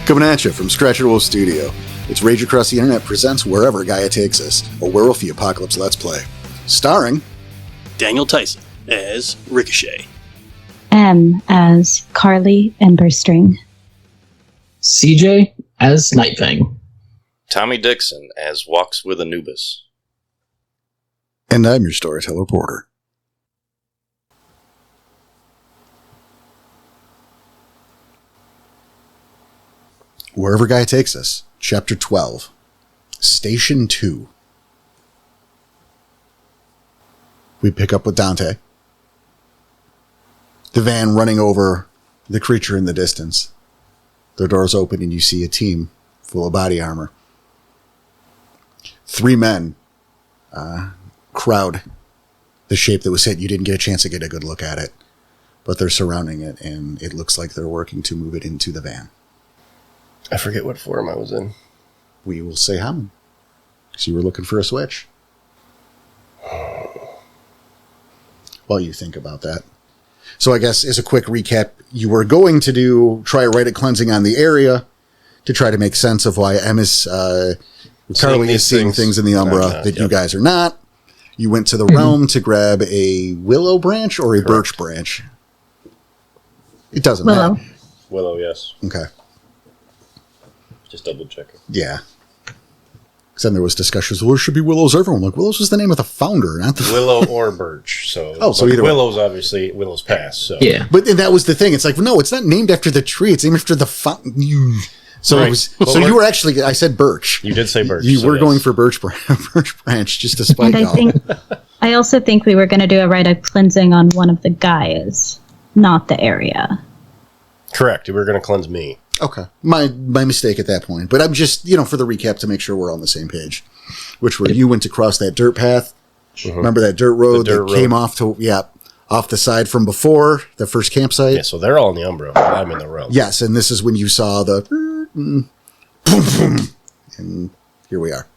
Coming at you from Scratch Wolf Studio, it's Rage Across the Internet presents Wherever Gaia Takes Us, a Werewolf the Apocalypse Let's Play. Starring Daniel Tyson as Ricochet. M as Carly Emberstring. CJ as Nightfang. Tommy Dixon as Walks with Anubis. And I'm your storyteller, Porter. Wherever Gaia Takes Us, Chapter 12, Station 2. We pick up with Dante. The van running over the creature in the distance. The doors open and you see a team full of body armor. 3 men crowd the shape that was hit. You didn't get a chance to get a good look at it, but they're surrounding it, and it looks like they're working to move it into the van. I forget what form I was in. We will say how. So you were looking for a switch. While you think about that. So I guess as a quick recap, you were going to try a rite of cleansing on the area to try to make sense of why Carly is seeing things in the Umbra that you guys are not. You went to the realm to grab a willow branch or a birch branch. It doesn't matter. Willow, yes. Okay. Just double checking. Yeah. Because then there was discussions, well, there should be Willows everywhere. Like, Willows was the name of the founder, not the... Willow or Birch. So either Willow's way. Obviously, Willow's Pass. So. Yeah. But that was the thing. It's like, no, it's not named after the tree. It's named after the fountain. So right. It was. So you were actually, I said Birch. You did say Birch. You were going for Birch Branch just to spite y'all. I also think we were going to do a rite of cleansing on one of the guys, not the area. Correct. You were going to cleanse me. Okay. My mistake at that point. But I'm just, for the recap to make sure we're on the same page. Which were you went to cross that dirt path. Mm-hmm. Remember that dirt road came off the side from before, the first campsite? Yeah, so they're all in the Umbra. I'm in the realm. Yes, and this is when you saw the boom, boom, and here we are.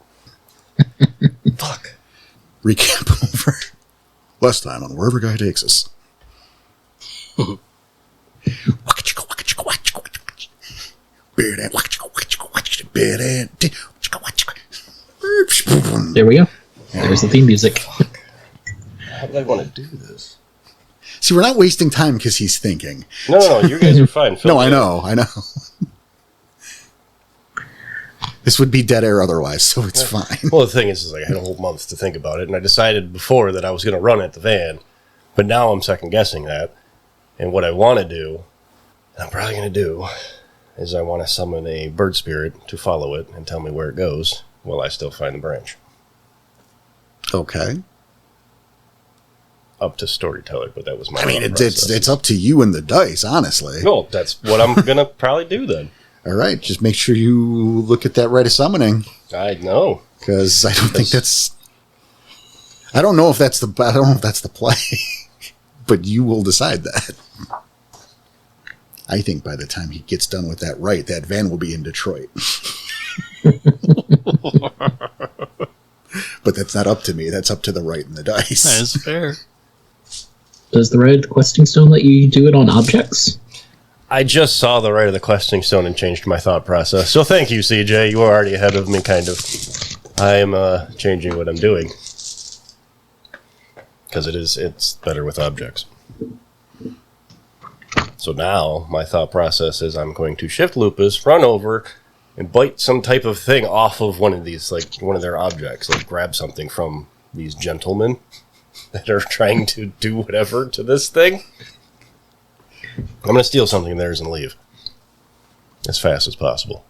Fuck. Recap over. Last time on Wherever Gaia Takes Us. There we go. There's the theme music. How did I want to do this? See, we're not wasting time because he's thinking. No, you guys are fine. No, I know. This would be dead air otherwise, so it's fine. Well, the thing is I had a whole month to think about it, and I decided before that I was going to run at the van, but now I'm second guessing that. And what I want to do, and I'm probably going to do, is I want to summon a bird spirit to follow it and tell me where it goes while I still find the branch. Okay. Up to storyteller, but that was my. I mean, it's up to you and the dice, honestly. No, that's what I'm going to probably do then. All right, just make sure you look at that rite of summoning. I know. Because I don't think that's... I don't know if that's the play. But you will decide that. I think by the time he gets done with that rite, that van will be in Detroit. But that's not up to me. That's up to the rite and the dice. That is fair. Does the rite of the questing stone let you do it on objects? I just saw the rite of the questing stone and changed my thought process. So thank you, CJ. You were already ahead of me, kind of. I am changing what I'm doing. Because it's better with objects. So now, my thought process is I'm going to shift lupus, run over, and bite some type of thing off of one of these, like one of their objects. Like grab something from these gentlemen that are trying to do whatever to this thing. I'm going to steal something of theirs and leave. As fast as possible.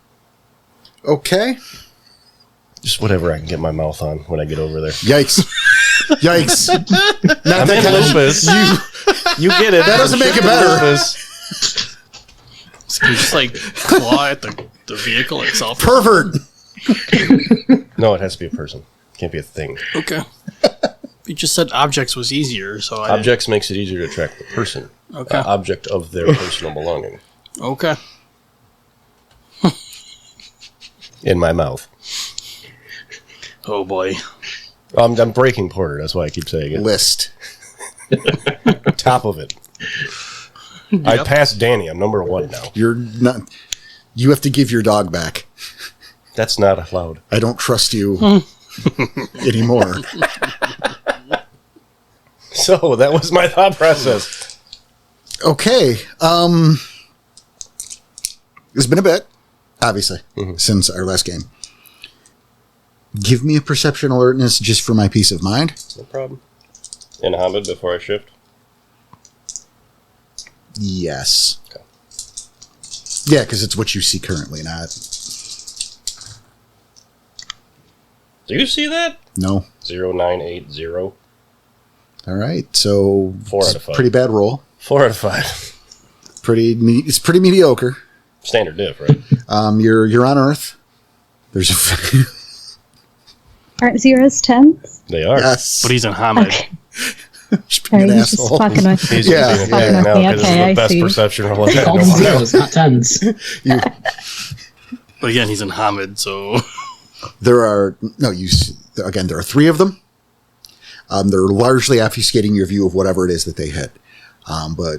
Okay. Just whatever I can get my mouth on when I get over there. Yikes. Yikes. I'm in lupus. You get it. That doesn't make it better. So you just claw at the vehicle itself. Pervert. No, it has to be a person. It can't be a thing. Okay. You just said objects was easier, so Objects makes it easier to track the person. Okay. Object of their personal belonging. Okay. In my mouth. Oh boy. I'm breaking Porter, that's why I keep saying it. List. Top of it. Yep. I passed Danny. I'm number 1 now. You're not... You have to give your dog back. That's not allowed. I don't trust you anymore. So that was my thought process. Okay. It's been a bit, obviously, since our last game. Give me a perception alertness just for my peace of mind. No problem. And Hamid before I shift. Yes. Okay. Yeah, because it's what you see currently, not... Do you see that? No. 0980. All right, so... 4 out of 5. Pretty bad roll. 4 out of 5. It's pretty mediocre. Standard diff, right? You're on Earth. There's a... Aren't zeros 10s? They are. yes. But he's in Hamid. Okay. Just being Sorry, an he's just asshole. fucking with He's Yeah. being a Fucking dick with now me. because Okay, it's I the best see. perception roll I've They had call in a them while. zeros, not tens. But again, he's in Hamid, so There are there are 3 of them. They're largely obfuscating your view of whatever it is that they hit. But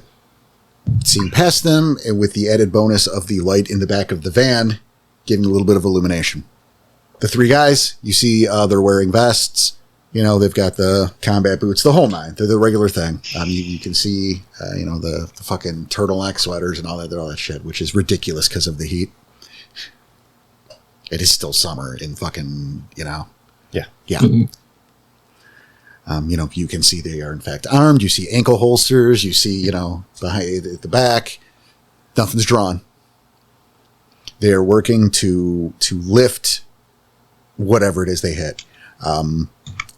seeing past them, and with the added bonus of the light in the back of the van, giving a little bit of illumination. The 3 guys, you see, they're wearing vests. You know, they've got the combat boots, the whole 9. They're the regular thing. You can see, the fucking turtleneck sweaters and all that shit, which is ridiculous because of the heat. It is still summer in fucking, Yeah. Yeah. Mhm. You can see they are in fact armed. You see ankle holsters. You see, behind at the back, nothing's drawn. They are working to lift whatever it is they hit.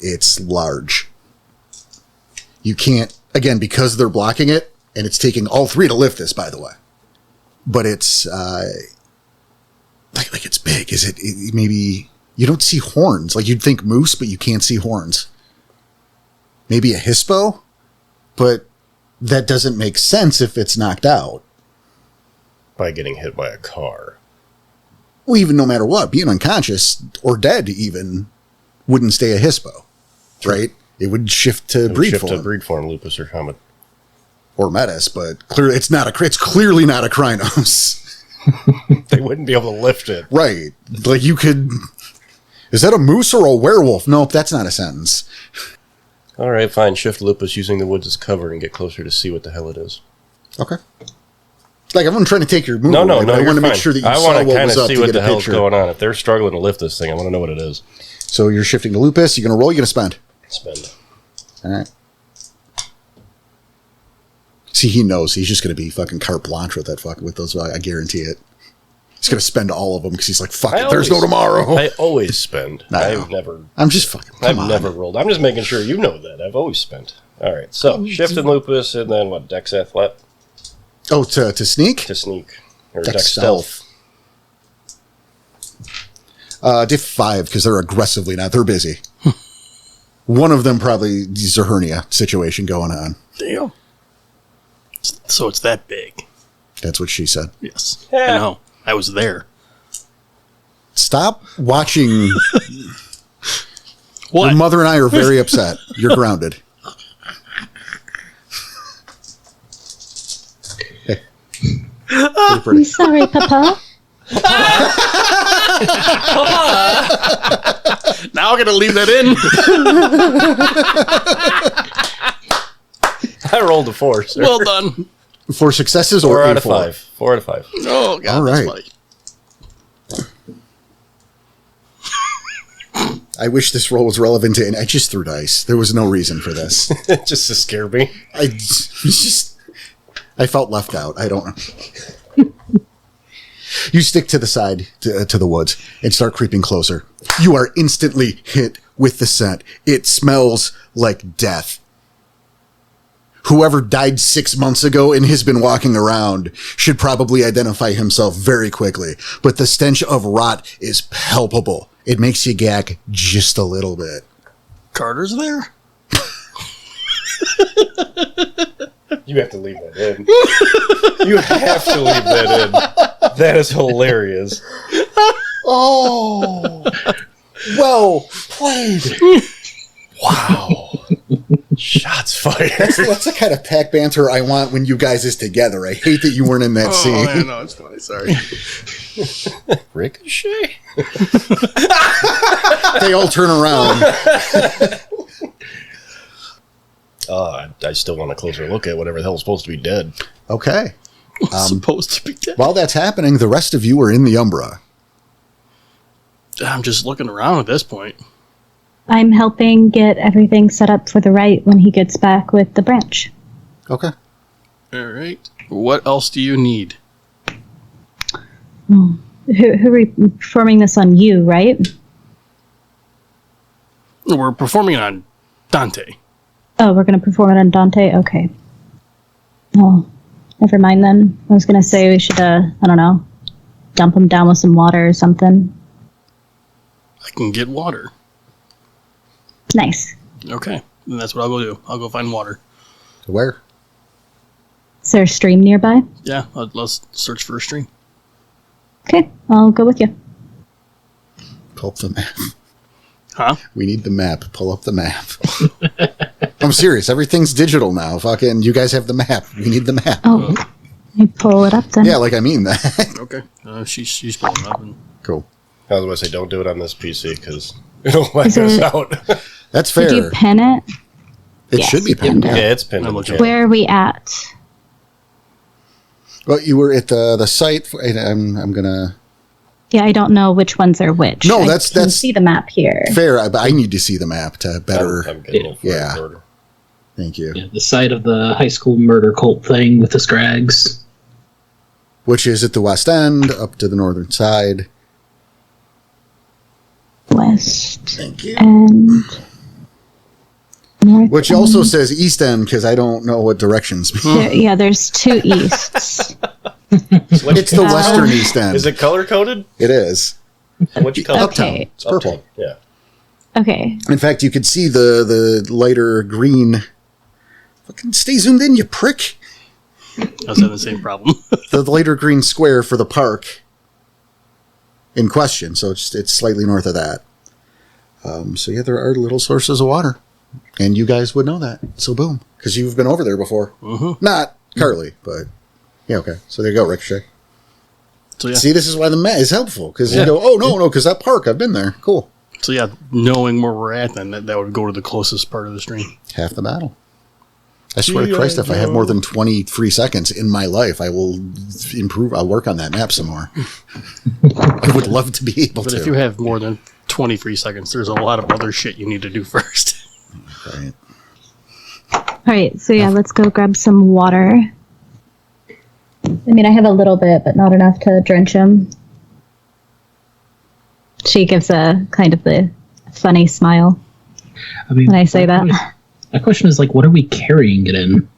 It's large. You can't, again, because they're blocking it, and it's taking all 3 to lift this, by the way. But it's like it's big. Is it maybe you don't see horns? Like you'd think moose, but you can't see horns. Maybe a hispo, but that doesn't make sense if it's knocked out. By getting hit by a car. Well, even no matter what, being unconscious or dead even wouldn't stay a hispo, right? It would shift to breed Shift form to breed form, Lupus or Hamid. or metis, but clearly it's clearly not a Krynos. They wouldn't be able to lift it. Right. Like you could, is that a moose or a werewolf? Nope, that's not a sentence. All right, fine. Shift Lupus using the woods as cover and get closer to see what the hell it is. Okay. Like, I wasn't trying to take your move No, away, but I you're want to make fine. sure that you I saw want to what kind was of up see to what get the a hell's picture. going on. If they're struggling to lift this thing, I want to know what it is. So you're shifting to Lupus. You're going to roll, you're going to spend. Spend. All right. See, he knows. He's just going to be fucking carte blanche with with those. I guarantee it. He's going to spend all of them because he's like, fuck it, there's no tomorrow. I always spend. I know. I've never I'm just fucking, come on. never rolled. I'm just making sure you know that. I've always spent. All right, so shift and Lupus, and then what? Dex Athlet Oh, to sneak? to sneak. Or Dex Dex Stealth. Diff 5, because they're aggressively not. They're busy. One of them probably is a hernia situation going on. damn. So it's that big. That's what she said. Yes, Yeah. I know. I was there. Stop watching. What? Your mother and I are very upset. You're grounded. Hey. Pretty I'm pretty. sorry, Papa. Now I'm gonna leave that in. I rolled a 4, sir. Well done. 4 successes or 4 out a of 4? 5. 4 out of 5. Oh god, All that's right. funny. I wish this roll was relevant to, and I just threw dice. There was no reason for this. Just to scare me. I felt left out. I don't know. You stick to the side, to the woods, and start creeping closer. You are instantly hit with the scent. It smells like death. Whoever died 6 months ago and has been walking around should probably identify himself very quickly. But the stench of rot is palpable. It makes you gag just a little bit. Carter's there? You have to leave that in. You have to leave that in. That is hilarious. Oh, well played. Wow. Shots fired. That's the kind of pack banter I want when you guys is together. I hate that you weren't in that scene. I know, it's funny. Sorry. Ricochet? They all turn around. I still want a closer look at whatever the hell is supposed to be dead. Okay. Supposed to be dead. While that's happening, the rest of you are in the Umbra. I'm just looking around at this point. I'm helping get everything set up for the right when he gets back with the branch. Okay. All right. What else do you need? Who are performing this on you, right? We're performing on Dante. Oh, we're going to perform it on Dante? Okay. Oh, never mind then. I was going to say we should, I don't know, dump him down with some water or something. I can get water. Nice. Okay. Then that's what I'll go do. I'll go find water. Where? Is there a stream nearby? Yeah, let's search for a stream. Okay, I'll go with you. Pull up the map. Huh? We need the map. Pull up the map. I'm serious. Everything's digital now. Fucking, you guys have the map. We need the map. Oh, you pull it up then. Yeah, like I mean that. Okay. She's pulling up. And Cool. I was going to say, don't do it on this PC because it'll whack Is us it- out. That's fair. Did you pin it? It Yes, should be you pinned. pinned Yeah, it. it's pinned. I'm in the looking. channel. Where are we at? Well, you were at the site. I'm gonna. Yeah, I don't know which ones are which. No, I that's- can that's- see the map here. Fair, but I need to see the map to better. I'm getting it for Yeah. order. Thank you. Yeah, the site of the high school murder cult thing with the Scrags. Which is at the west end, up to the northern side. West Thank you. and north. Which also says east end because I don't know what directions. yeah, there's two easts. It's the western east end. Is it color coded? It is. What you color? Okay. It's purple. Uptown. Yeah. Okay. In fact, you could see the lighter green. Fucking stay zoomed in, you prick. I was having the same problem. The lighter green square for the park in question. So it's slightly north of that. So yeah, there are little sources of water, and you guys would know that. So boom, because you've been over there before. Mm-hmm. Not Carly, but yeah, okay. So there you go, Ricochet. So yeah. See, this is why the map is helpful because Yeah. you go, oh no, because that park I've been there. Cool. So yeah, knowing where we're at, then that would go to the closest part of the stream. Half the battle. I swear to Christ, if I have more than 20 free seconds in my life, I will improve. I'll work on that map some more. I would love to be able But to. if you have more than 20 free seconds, there's a lot of other shit you need to do first. Right. All right. So yeah, let's go grab some water. I mean, I have a little bit, but not enough to drench him. She gives a kind of the funny smile I mean, when I say that. My question is, like, what are we carrying it in?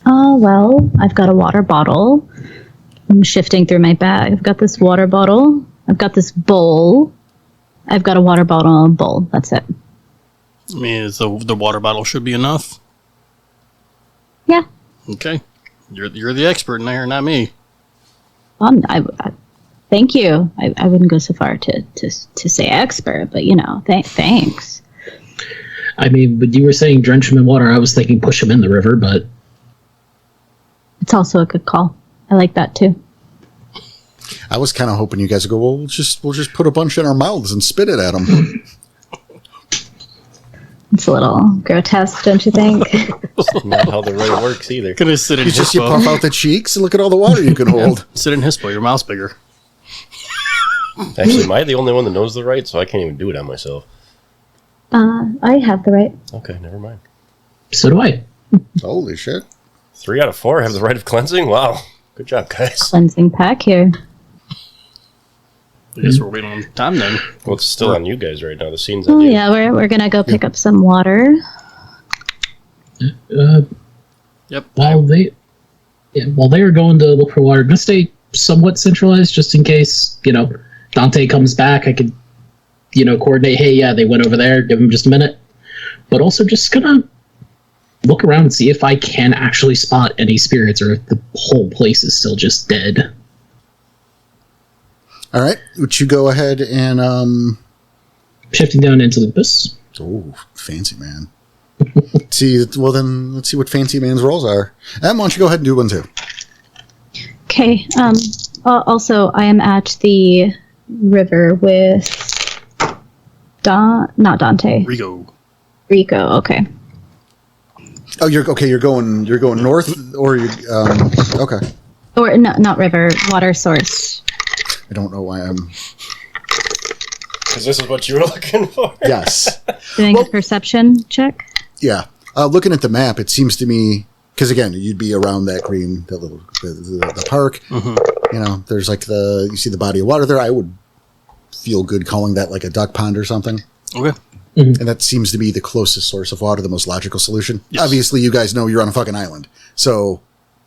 Oh, well, I've got a water bottle. I'm shifting through my bag. I've got this water bottle. I've got this bowl. I've got a water bottle and a bowl. That's it. I mean, the water bottle should be enough. Yeah. Okay. You're the expert in there, not me. I thank you. I wouldn't go so far to say expert, but, you know, thanks. I mean, but you were saying drench him in water. I was thinking push him in the river, but It's also a good call. I like that, too. I was kind of hoping you guys would go, well, we'll just put a bunch in our mouths and spit it at them. It's a little grotesque, don't you think? Not how the right works either. Gonna sit in You just you Hispo. puff out the cheeks and look at all the water you can hold. Sit in Hispo. Your mouth's bigger. Actually, am I the only one that knows the right? So I can't even do it on myself. I have the right. Okay, never mind. so do I. Holy shit. 3 out of 4 have the right of cleansing? Wow. Good job, guys. Cleansing pack here. I guess we're waiting on time then. Well, it's still on you guys right now. The scene's on Oh, you. yeah, we're going to go pick up some water. Yep. While they are going to look for water, I'm gonna stay somewhat centralized just in case, Dante comes back. I could, coordinate, hey, yeah, they went over there, give him just a minute. But also just gonna look around and see if I can actually spot any spirits or if the whole place is still just dead. All right. Would you go ahead and, Shifting down into the abyss. oh, fancy man. See, well then, let's see what fancy man's rolls are. Why don't you go ahead and do one too? Okay, Also, I am at the river with not Dante. Rigo. Rico. Okay. Oh, you're okay. You're going north, or you? Okay. Or no, not river. Water source. I don't know why I'm. Because this is what you were looking for. Yes. Doing a perception check. Yeah. Looking at the map, it seems to me because again, you'd be around that green, the park. Mm-hmm. You know, there's like you see the body of water there. I would feel good calling that like a duck pond or something. Okay. And that seems to be the closest source of water, the most logical solution. Yes. Obviously, you guys know you're on a fucking island, so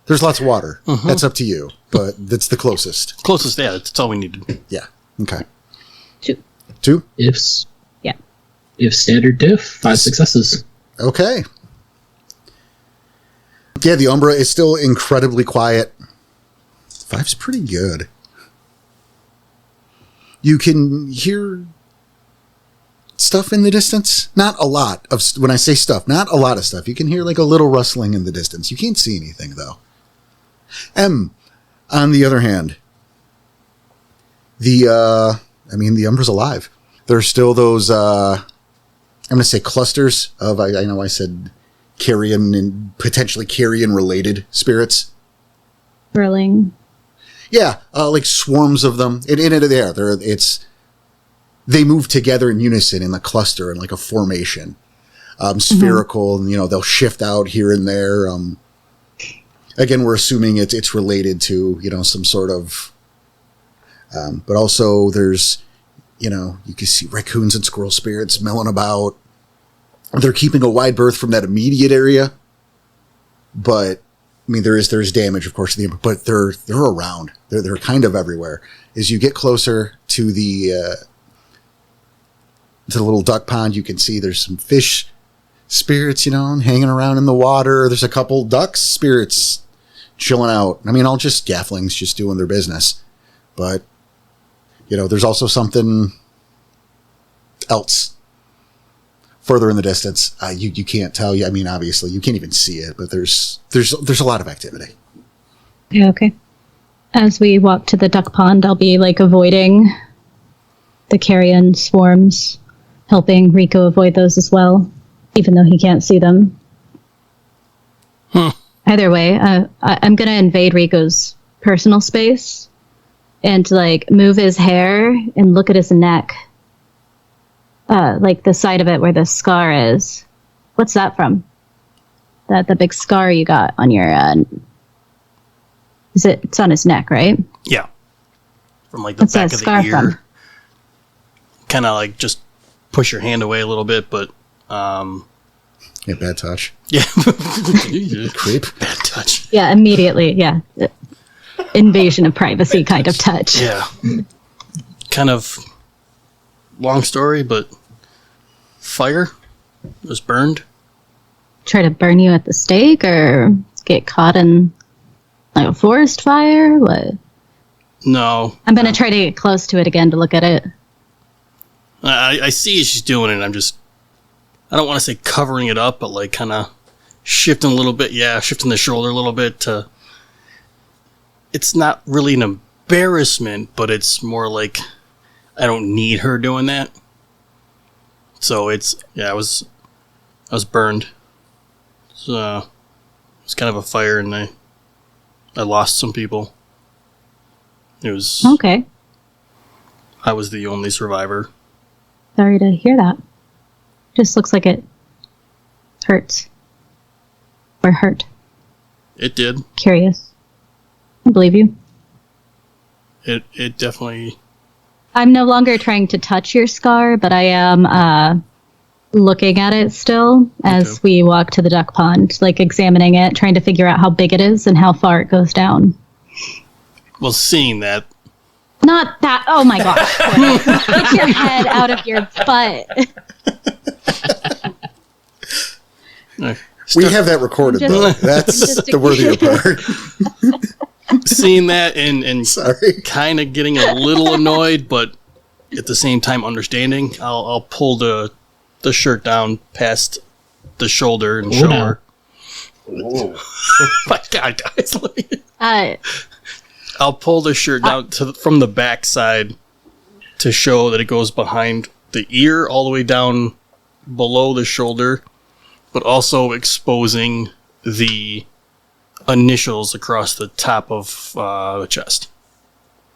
there's lots of water. Mm-hmm. That's up to you, but that's the closest. Closest, yeah, that's all we needed. Yeah. Okay. 2. 2? Yeah. If standard diff, 5 successes. Okay. Yeah, the Umbra is still incredibly quiet. 5's pretty good. You can hear stuff in the distance. Not a lot of, when I say stuff, not a lot of stuff. You can hear like a little rustling in the distance. You can't see anything though. On the other hand, the Umbra's alive. There's still those, I'm going to say clusters of, I know I said carrion and potentially carrion related spirits. Whirling. Yeah, like swarms of them. They move together in unison in a cluster in like a formation, spherical, and they'll shift out here and there. Again, we're assuming it's related to some sort of, but also there's you can see raccoons and squirrel spirits milling about. They're keeping a wide berth from that immediate area, but I mean there's damage, of course, but they're around. They're kind of everywhere. As you get closer to the little duck pond, you can see there's some fish spirits, hanging around in the water. There's a couple duck spirits chilling out. I mean, all just gafflings just doing their business. But, there's also something else further in the distance. You can't tell. I mean, obviously, you can't even see it, but there's a lot of activity. Yeah, okay. As we walk to the duck pond, I'll be avoiding the carrion swarms, helping Rico avoid those as well, even though he can't see them. Either way, I'm going to invade Rico's personal space and move his hair and look at his neck, the side of it where the scar is. What's that from? The big scar you got on your it's on his neck, right? Yeah. From the What's back that of scar the ear. from? Kind of just push your hand away a little bit, but Yeah, bad touch. yeah. Creep. Bad touch. Yeah, immediately. Yeah. Invasion of privacy kind of touch. Yeah. Kind of long story, but fire was burned. Try to burn you at the stake or get caught in a forest fire? What? No. I'm going to try to get close to it again to look at it. I see she's doing it. I don't want to say covering it up, but kind of shifting a little bit. Yeah, shifting the shoulder a little bit to. It's not really an embarrassment, but it's more like I don't need her doing that. So I was burned. So it was kind of a fire, and I lost some people. It was Okay. I was the only survivor. Sorry to hear that. Just looks like it hurts. Or hurt. It did. Curious. I believe you. It definitely. I'm no longer trying to touch your scar, but I am looking at it still as we walk to the duck pond, examining it, trying to figure out how big it is and how far it goes down. Well, seeing that. Not that. Oh my gosh. Get your head out of your butt. We have that recorded, though. That's just the worthier part. Seeing that and Sorry. kind of getting a little annoyed, but at the same time understanding, I'll pull the shirt down past the shoulder and show her. Whoa. My God, guys. I'll pull the shirt down from the back side to show that it goes behind the ear all the way down below the shoulder, but also exposing the initials across the top of the chest.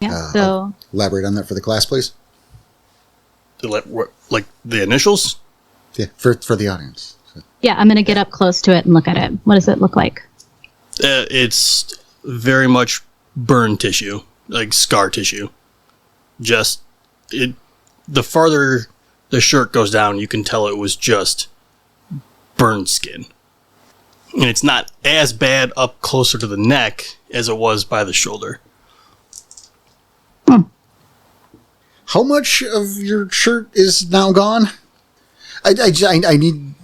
Yeah. So Elaborate on that for the class, please. Like the initials? Yeah, for the audience. yeah, I'm gonna get up close to it and look at it. What does it look like? It's very much burn tissue, like scar tissue. Just the farther the shirt goes down, you can tell it was just burned skin. And it's not as bad up closer to the neck as it was by the shoulder. How much of your shirt is now gone? I need...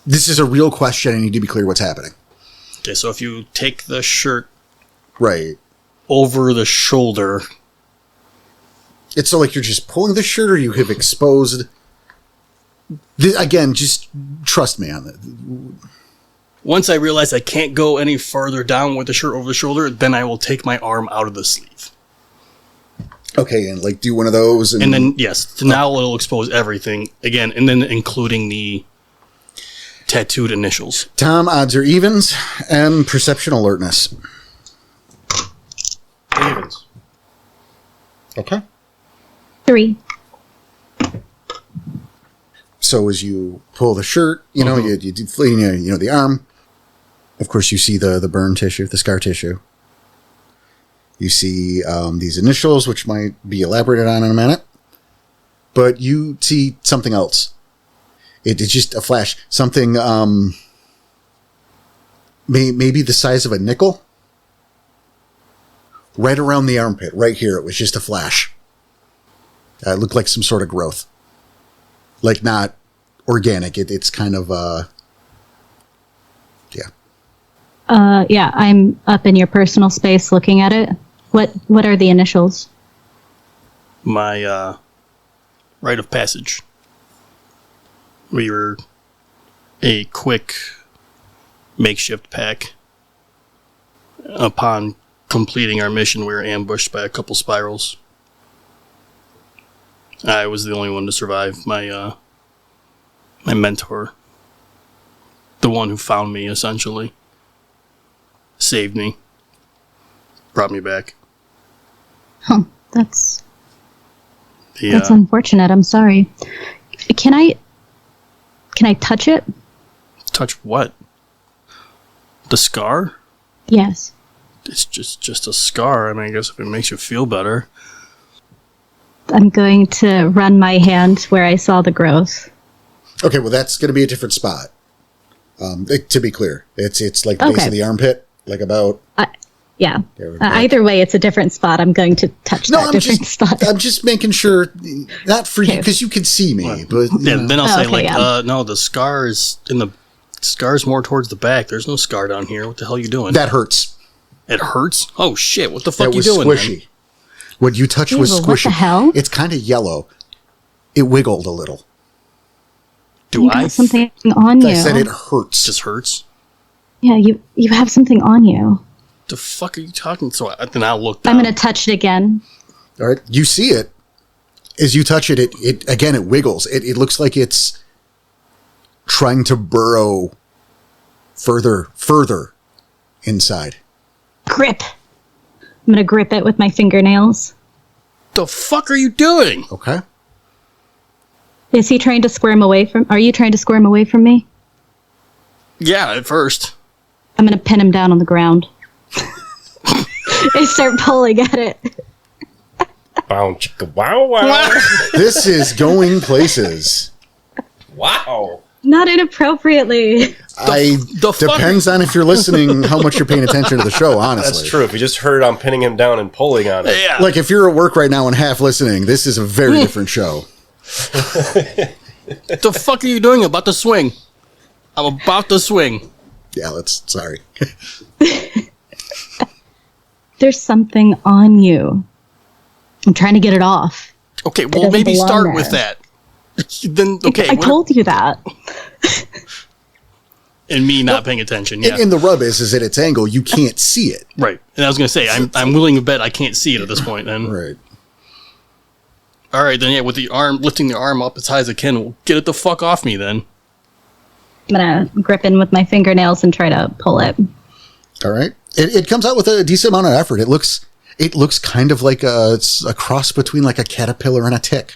This is a real question. I need to be clear what's happening. Okay, so if you take the shirt Right. over the shoulder... It's so like you're just pulling the shirt or you have exposed... Again, just trust me on that. Once I realize I can't go any further down with the shirt over the shoulder, then I will take my arm out of the sleeve. Okay, and like do one of those. And then, yes, now it'll expose everything again, and then including the tattooed initials. Tom, odds or evens, and perception alertness. Evens. Okay. 3. So as you pull the shirt, you know, you do, you know, the arm. Of course, you see the burn tissue, the scar tissue. You see these initials, which might be elaborated on in a minute. But you see something else. It's just a flash. Something maybe the size of a nickel. Right around the armpit, right here. It was just a flash. It looked like some sort of growth. Like not organic. It's kind of, yeah. Yeah, I'm up in your personal space looking at it. What are the initials? My rite of passage. We were a quick makeshift pack. Upon completing our mission, we were ambushed by a couple spirals. I was the only one to survive. My mentor, the one who found me, essentially, saved me, brought me back. Huh, that's The, unfortunate. I'm sorry. Can I touch it? touch what? The scar? Yes. It's just a scar. I mean, I guess if it makes you feel better. I'm going to run my hand where I saw the growth. Okay, well, that's going to be a different spot. To be clear, it's like the base Okay. of the armpit, like about... Yeah. There we go. Either way, it's a different spot. I'm going to touch that different spot. I'm just making sure, not for you, Okay. because you can see me, but... you Yeah, know. then I'll say, okay, like, yeah. no, the scar is scar's more towards the back. There's no scar down here. What the hell are you doing? That hurts. It hurts? Oh, shit. What the fuck That you was doing, squishy. man? What you touched was Ew, squishy. what the hell? It's kind of yellow. It wiggled a little. Do You I? got something on you. I said it hurts. Just hurts? Yeah, you have something on you. The fuck are you talking? So then I'll look down. I'm going to touch it again. All right, you see it. As you touch it, it wiggles. It looks like it's trying to burrow further inside. Grip. I'm going to grip it with my fingernails. The fuck are you doing? Okay. Is he trying to squirm away from... Are you trying to squirm away from me? Yeah, at first. I'm going to pin him down on the ground. I start pulling at it. Bow chicka wow wow. This is going places. Wow. Not inappropriately. the fuck- Depends on if you're listening, how much you're paying attention to the show, honestly. That's true. If you just heard I'm pinning him down and pulling on it. Yeah. Like, if you're at work right now and half listening, this is a very different show. The fuck are you doing? About to swing. I'm about to swing. Yeah, sorry. There's something on you. I'm trying to get it off. Okay, well, doesn't maybe belong start with there. that. Then, okay. I told you that. and me not paying attention. Yeah. And the rub is at its angle, you can't see it. Right. And I was going to say, I'm willing to bet I can't see it at this point then. Right. All right, then, yeah, with the arm, lifting the arm up as high as I can, well, get it the fuck off me then. I'm going to grip in with my fingernails and try to pull it. All right. It comes out with a decent amount of effort. It looks kind of like it's a cross between like a caterpillar and a tick.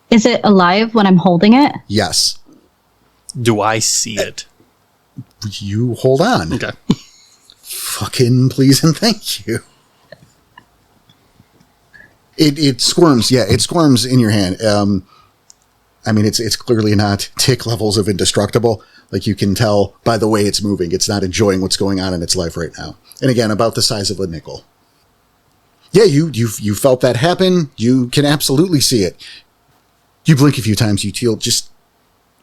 Is it alive when I'm holding it? Yes. Do I see it? You hold on. Okay. Fucking please and thank you. It squirms. Yeah, it squirms in your hand. I mean, it's clearly not tick levels of indestructible. Like you can tell by the way it's moving. It's not enjoying what's going on in its life right now. And again, about the size of a nickel. Yeah, you felt that happen. You can absolutely see it. You blink a few times. You feel just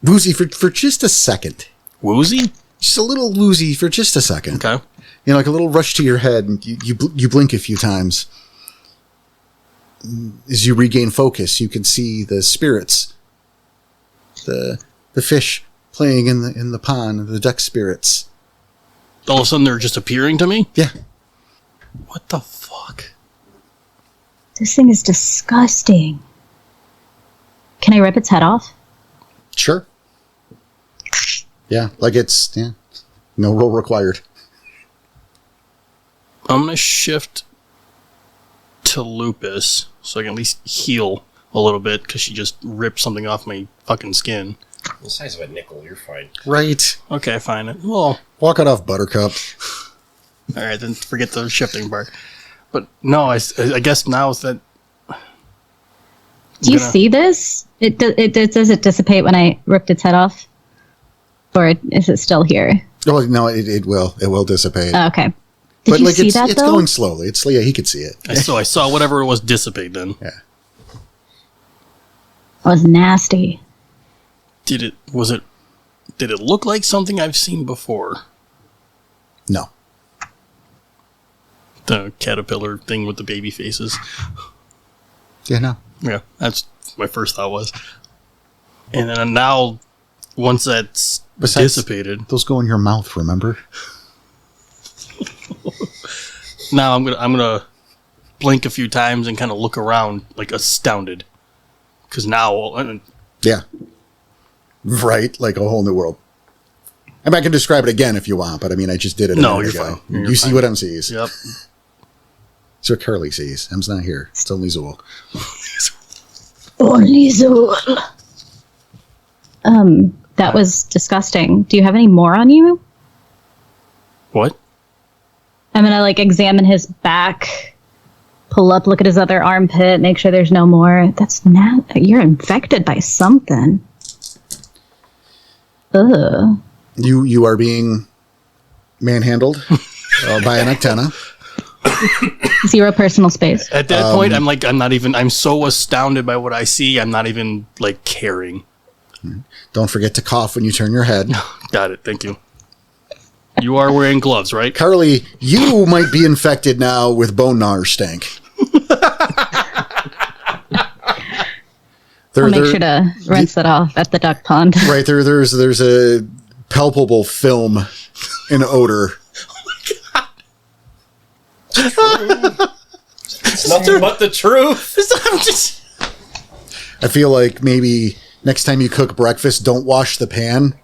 woozy for just a second. Woozy? Just a little woozy for just a second. Okay. You know, like a little rush to your head. And you blink a few times. As you regain focus, you can see the spirits, the fish playing in the pond, the duck spirits. All of a sudden they're just appearing to me? Yeah. What the fuck? This thing is disgusting. Can I rip its head off? Sure. Yeah, like no roll required. I'm going to shift to Lupus so I can at least heal a little bit because she just ripped something off my fucking skin. The size of a nickel, you're fine. Right. Okay, fine. Well, Walk it off, Buttercup. all right, then forget the shifting part. But no, I guess now is that... Do you see this? Does it dissipate when I ripped its head off? Or is it still here? Oh, no, it will dissipate. Oh, okay. Did you see that, it's though? going slowly. Yeah, he could see it. So I saw whatever it was dissipate then. Yeah. That was nasty. Did it look like something I've seen before? No. The caterpillar thing with the baby faces. Yeah, no. Yeah, that's my first thought was. And then now, once that's dissipated, those go in your mouth, remember? now I'm gonna blink a few times and kind of look around like astounded, because now, Yeah. Right, like a whole new world. I mean, I can describe it again if you want, but I mean, I just did it. No, minute you're ago. fine. You're You see fine. what M sees. Yep. It's what Carly sees. M's not here. It's only Zool. Only Zool. That was disgusting. Do you have any more on you? What? I'm gonna examine his back, pull up, look at his other armpit, make sure there's no more. That's not. You're infected by something. Ugh. You are being manhandled by an antenna. 0 personal space. At that point, I'm so astounded by what I see, I'm not even caring. Don't forget to cough when you turn your head. Got it. Thank you. You are wearing gloves, right? Carly, you might be infected now with bone gnawer stank. I'll make sure to rinse it off at the duck pond. Right there, there's a palpable film and odor. It's nothing but the truth. I feel like maybe next time you cook breakfast, don't wash the pan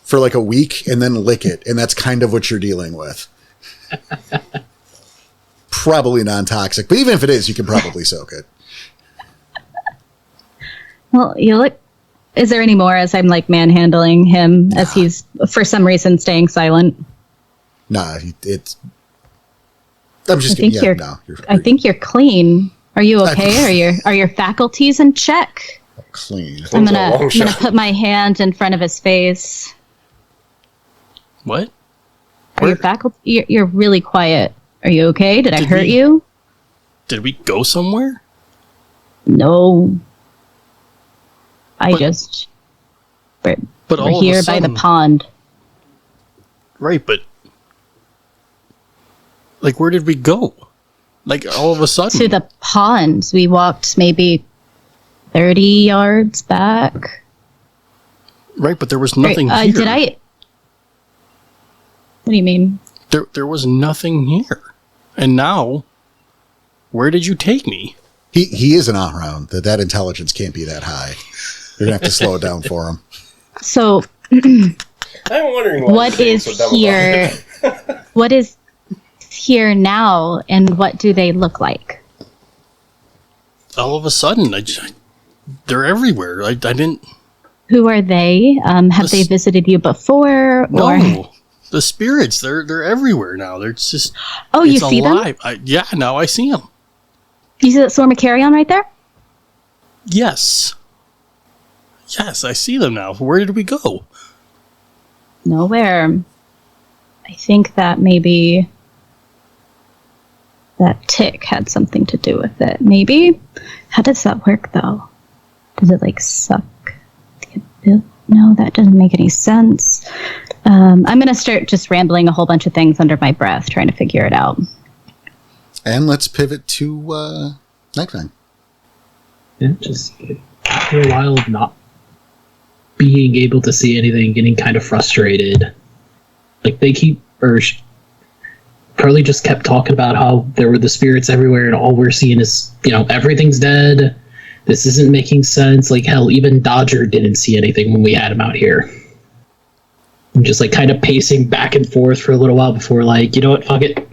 for a week and then lick it. And that's kind of what you're dealing with. Probably non-toxic, but even if it is, you can probably soak it. Well, is there any more as I'm manhandling him as he's for some reason staying silent? Nah, I'm just kidding. Yeah, no, I think you're clean. Are you okay? Are your faculties in check? Clean. I'm gonna put my hand in front of his face. What? Are your faculty? You're really quiet. Are you okay? Did I hurt you? Did we go somewhere? No. But we're here by the pond. Right, but where did we go? All of a sudden? To the pond. We walked maybe 30 yards back. Right, but there was nothing here. What do you mean? There was nothing here. And now, where did you take me? He is an on-round. That intelligence can't be that high. You're going to have to slow it down for him. So, I'm wondering what is here? What is here now, and what do they look like? All of a sudden, they're everywhere. I didn't... Who are they? Have they visited you before? Or No. The spirits, they're everywhere now. They're just... Oh, you it's see alive. them? Yeah, now I see them. You see that swarm of carrion right there? Yes. Yes, I see them now. Where did we go? Nowhere. I think that maybe that tick had something to do with it. Maybe? How does that work, though? Does it, like, suck the ability? No, that doesn't make any sense. I'm going to start just rambling a whole bunch of things under my breath, trying to figure it out. And let's pivot to Nightfang. Yeah, just after a while of not being able to see anything, getting kind of frustrated. Like, they keep... Curly just kept talking about how there were the spirits everywhere and all we're seeing is, everything's dead. This isn't making sense. Like, hell, even Dodger didn't see anything when we had him out here. I'm just, like, kind of pacing back and forth for a little while before, like, you know what, fuck it.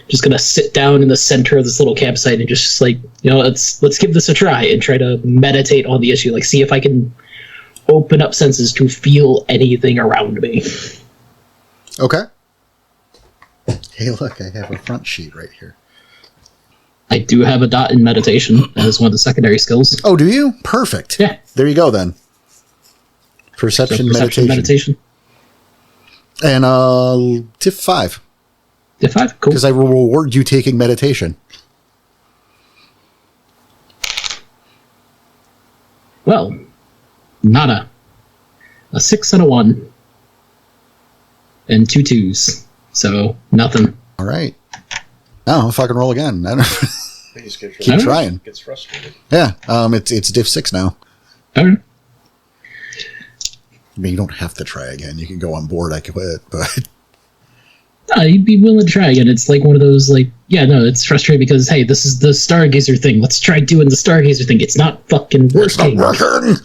Just gonna sit down in the center of this little campsite and just, like, let's give this a try and try to meditate on the issue. Like, see if I can open up senses to feel anything around me. Okay. Hey, look, I have a front sheet right here. I do have a dot in meditation as one of the secondary skills. Oh, do you? Perfect. Yeah. There you go, then. Perception meditation. And tip 5. Tip 5? Cool. Because I will reward you taking meditation. Well, nada. A 6 and a 1. And 2 2s. So, nothing. All right. I'll fucking roll again. I don't keep trying. Gets frustrated. Yeah, it's diff 6 now. Okay. I mean, you don't have to try again. You can go on board. I quit, but You'd be willing to try again. It's like one of those, like, yeah, no, it's frustrating because, hey, this is the Stargazer thing. Let's try doing the Stargazer thing. It's not fucking working. It's not working.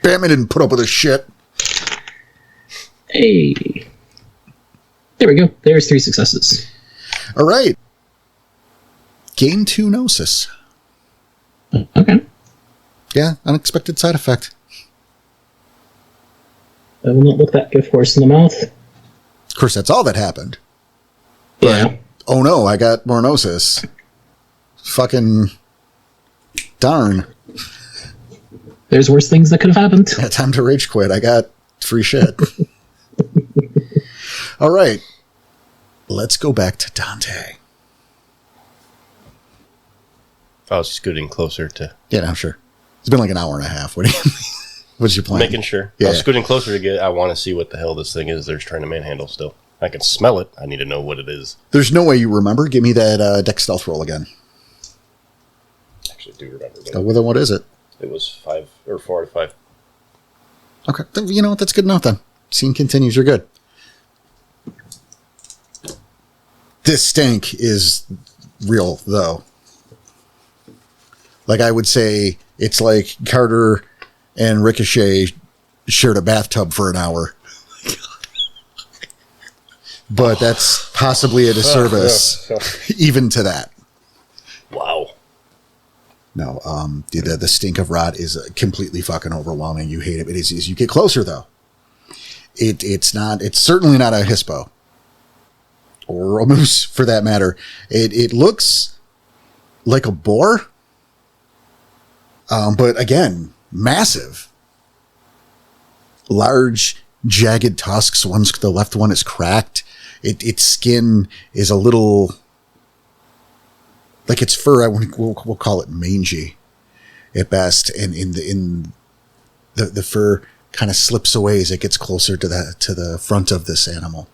Bam, I didn't put up with this shit. Hey. There we go. There's 3 successes. All right. Gain 2 Gnosis. Okay. Yeah, unexpected side effect. I will not look that gift horse in the mouth. Of course, that's all that happened. Yeah. Oh no, I got more Gnosis. Fucking darn. There's worse things that could have happened. Yeah, time to rage quit. I got free shit. All right. Let's go back to Dante. I was scooting closer to... Yeah, I'm sure. It's been like an hour and a half. What's your plan? Making sure. Yeah. I was scooting closer to get... I want to see what the hell this thing is they're trying to manhandle still. I can smell it. I need to know what it is. There's no way you remember. Give me that deck stealth roll again. I actually do remember. Oh, well, then what is it? It was 5 or 4 or 5. Okay. You know what? That's good enough then. Scene continues. You're good. This stank is real, though. Like, I would say it's like Carter and Ricochet shared a bathtub for an hour. But that's possibly a disservice, even to that. Wow. No, the stink of rot is completely fucking overwhelming. You hate it. It is as you get closer, though. It's certainly not a hispo. Or a moose, for that matter. It looks like a boar. But again, massive. Large, jagged tusks. The left one is cracked. Its skin is a little... like its fur, we'll call it mangy at best. And the fur kind of slips away as it gets closer to the front of this animal.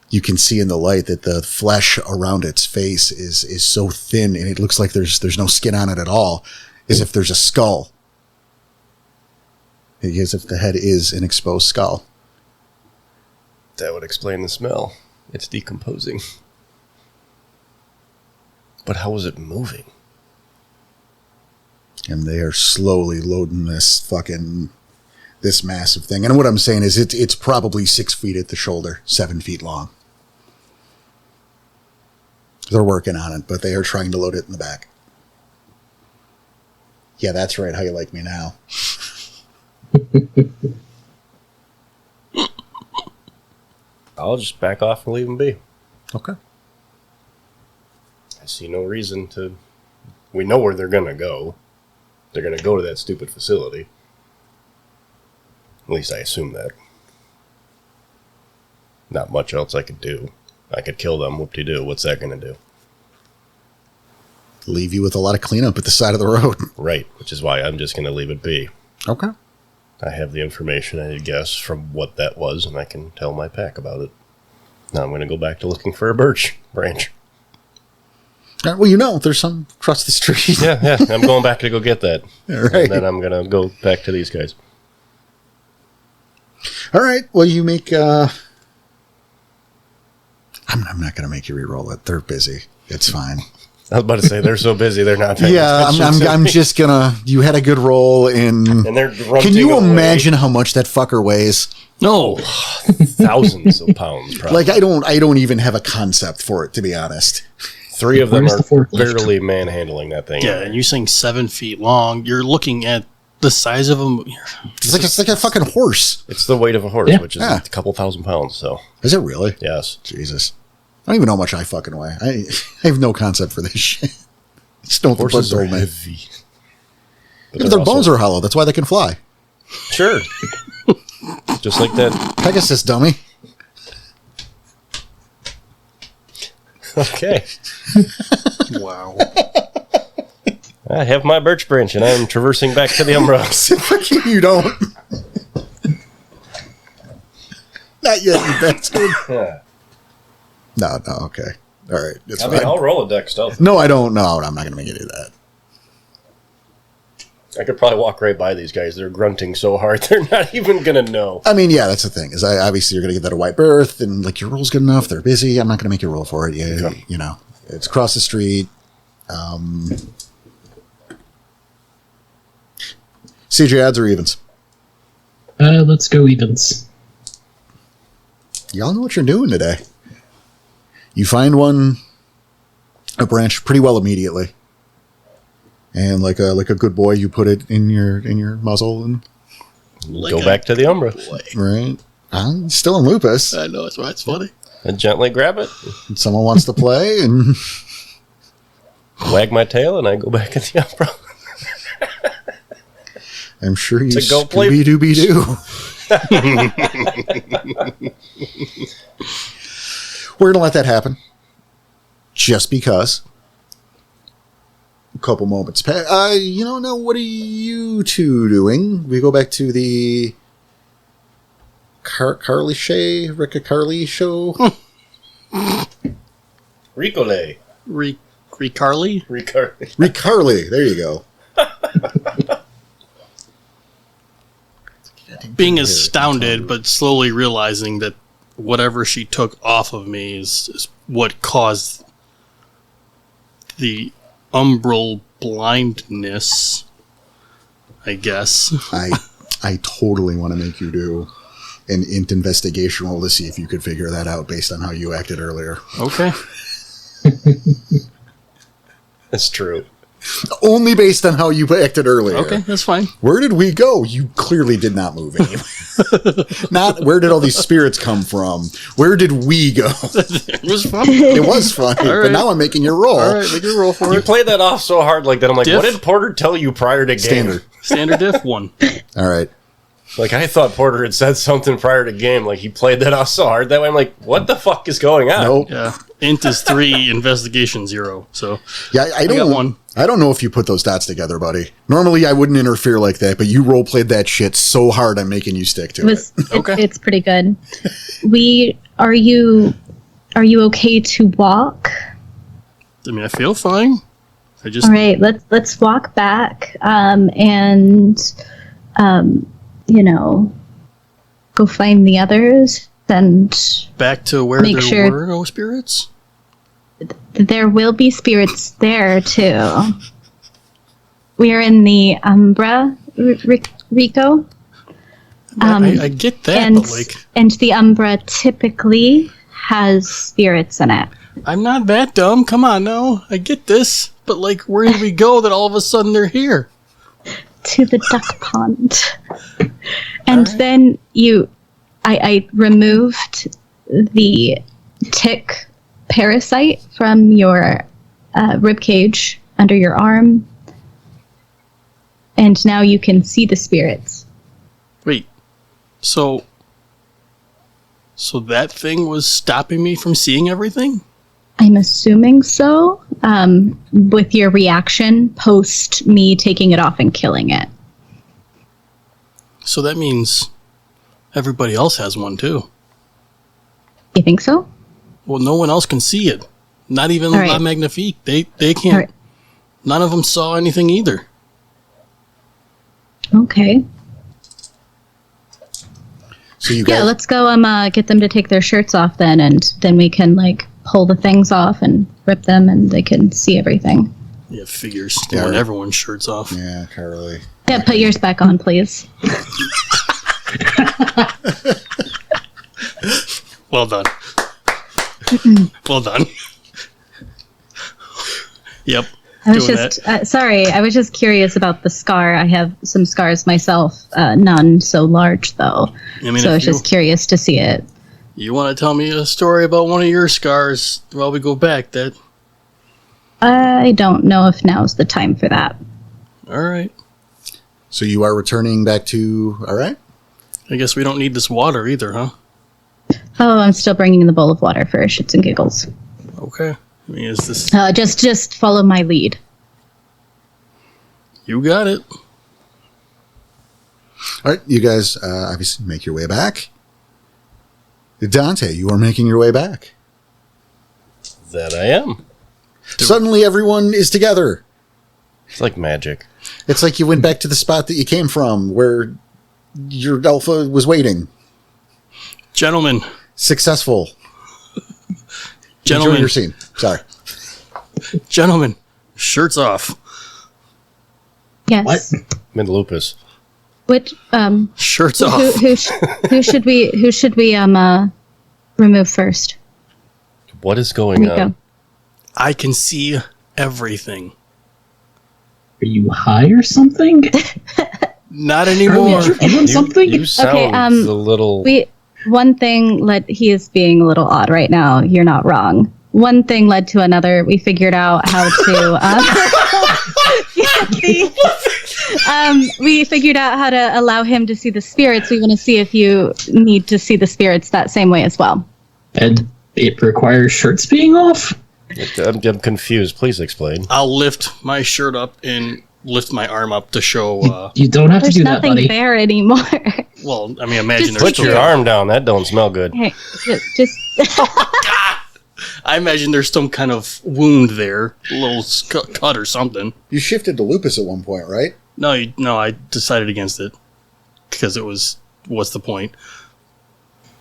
You can see in the light that the flesh around its face is so thin, and it looks like there's no skin on it at all, as if there's a skull. As if the head is an exposed skull. That would explain the smell. It's decomposing. But how is it moving? And they are slowly loading this massive thing. And what I'm saying is it's probably 6 feet at the shoulder, 7 feet long. They're working on it, but they are trying to load it in the back. Yeah, that's right. How you like me now? I'll just back off and leave them be. Okay. I see no reason to... We know where they're going to go. They're going to go to that stupid facility. At least I assume that. Not much else I could do. I could kill them, whoop-de-doo. What's that going to do? Leave you with a lot of cleanup at the side of the road. Right, which is why I'm just going to leave it be. Okay. I have the information, I guess, from what that was, and I can tell my pack about it. Now I'm going to go back to looking for a birch branch. Well, there's some across the street. Yeah, I'm going back to go get that. All right. And then I'm going to go back to these guys. All right. Well, you make... I'm not going to make you re-roll it. They're busy. It's fine. I was about to say, they're so busy, they're not paying Yeah, attention I'm just going to... You had a good roll in... And they're grunting Can you away. imagine how much that fucker weighs? No. Thousands of pounds, probably. Like, I don't even have a concept for it, to be honest. 3 of them Where's are the forklift? barely manhandling that thing. Yeah, and you're saying 7 feet long. You're looking at the size of a... It's like a fucking horse. It's the weight of a horse, Yeah. which is Yeah. a couple thousand pounds, so Is it really? yes. Jesus. I don't even know how much I fucking weigh. I have no concept for this shit. Just don't Horses are told me. heavy. But Their bones are hollow. That's why they can fly. Sure. Just like that. Pegasus, dummy. Okay. Wow. I have my birch branch, and I am traversing back to the Umbra. Fuck you don't. Not yet, you bastard. Yeah. No, okay. All right. It's I mean, fine. I'll roll a deck stealth. No, I don't. No, I'm not going to make you do that. I could probably walk right by these guys. They're grunting so hard, they're not even going to know. I mean, yeah, that's the thing. Is obviously you're going to get that a white berth, and like your roll's good enough. They're busy. I'm not going to make you roll for it. You know, it's across the street. CJ, odds or evens? Let's go evens. Y'all know what you're doing today. You find a branch pretty well immediately, and like a good boy, you put it in your muzzle and Go back to the Umbra. right. I'm still in Lupus. I know, that's why it's funny. And gently grab it, And someone wants to play, and wag my tail, and I go back in the Umbra. I'm sure you To go play- Scooby-Dooby-Doo. We're gonna let that happen, just because. A couple moments pass. Now what are you two doing? We go back to the Ricka Carly show. Ricole. Ricarly? Ricarly. Carly, there you go. Being astounded, but slowly realizing that whatever she took off of me is what caused the umbral blindness, I guess. I totally want to make you do an int investigation roll to see if you could figure that out based on how you acted earlier. Okay. That's true. Only based on how you acted earlier. Okay, that's fine. Where did we go? You clearly did not move anywhere. Not where did all these spirits come from? Where did we go? It was fun. It was fun, All right. but now I'm making your roll. All right, make your roll for You it. played that off so hard like that. I'm like, Diff? what did Porter tell you prior to game? Standard. Standard diff, 1. All right. Like, I thought Porter had said something prior to game. Like, he played that off so hard that way. I'm like, what the fuck is going on? Nope. Yeah. Int is 3, investigation 0. So, Yeah, I don't. got 1. I don't know if you put those dots together, buddy. Normally, I wouldn't interfere like that, but you role played that shit so hard. I'm making you stick to it. Okay. It's pretty good. Are you okay to walk? I mean, I feel fine. I just... All right, let's walk back and go find the others. And Back to where Make there sure- were no spirits? there will be spirits there too. We're in the Umbra, Rico. I get that, and, but like, and the Umbra typically has spirits in it. I'm not that dumb. Come on, no. I get this. But like, where did we go that all of a sudden they're here? To the duck pond. And Alright. then I removed the tick parasite from your rib cage under your arm. And now you can see the spirits. Wait. So that thing was stopping me from seeing everything? I'm assuming so, with your reaction post me taking it off and killing it. So that means everybody else has one too. You think so? Well, no one else can see it. Not even All right. La Magnifique. They can't. All right. None of them saw anything either. Okay. So you Yeah, guys, let's go get them to take their shirts off then, and then we can like pull the things off and rip them and they can see everything. Yeah, figures. They want Yeah. everyone's shirts off. yeah, Carly. Yeah, put yours back on, please. Well done. Well done. Yep. I was Doing just sorry. I was just curious about the scar. I have some scars myself. None so large though. I mean, So I was if just curious to see it. you want to tell me a story about one of your scars while we go back, that I don't know if now's the time for that. all right. So you are returning back to, all right? I guess we don't need this water either, huh? Oh, I'm still bringing the bowl of water for shits and giggles. Okay. I mean, is this... Just follow my lead. You got it. All right, you guys obviously make your way back. Dante, you are making your way back. That I am. Suddenly everyone is together. It's like magic. It's like you went back to the spot that you came from where your alpha was waiting. Gentlemen. Successful. Enjoy Gentlemen. your scene. Sorry. Gentlemen. Shirts off. Yes. What? Mid lupus. Which Shirts who, off. who should we remove first? What is going Rico. on? I can see everything. Are you high or something? Not anymore. Did you doing something? You sound a little. One thing he is being a little odd right now. You're not wrong. One thing led to another. We figured out how to. We figured out how to allow him to see the spirits. We want to see if you need to see the spirits that same way as well. And it requires shirts being off? I'm confused. Please explain. I'll lift my shirt up and lift my arm up to show... You don't have to There's do that, nothing buddy. there anymore. well, I mean, imagine Just there's Put your arm down. That don't smell good. Hey, just I imagine there's some kind of wound there, a little cut or something. You shifted to lupus at one point, right? No, I decided against it because it was. What's the point?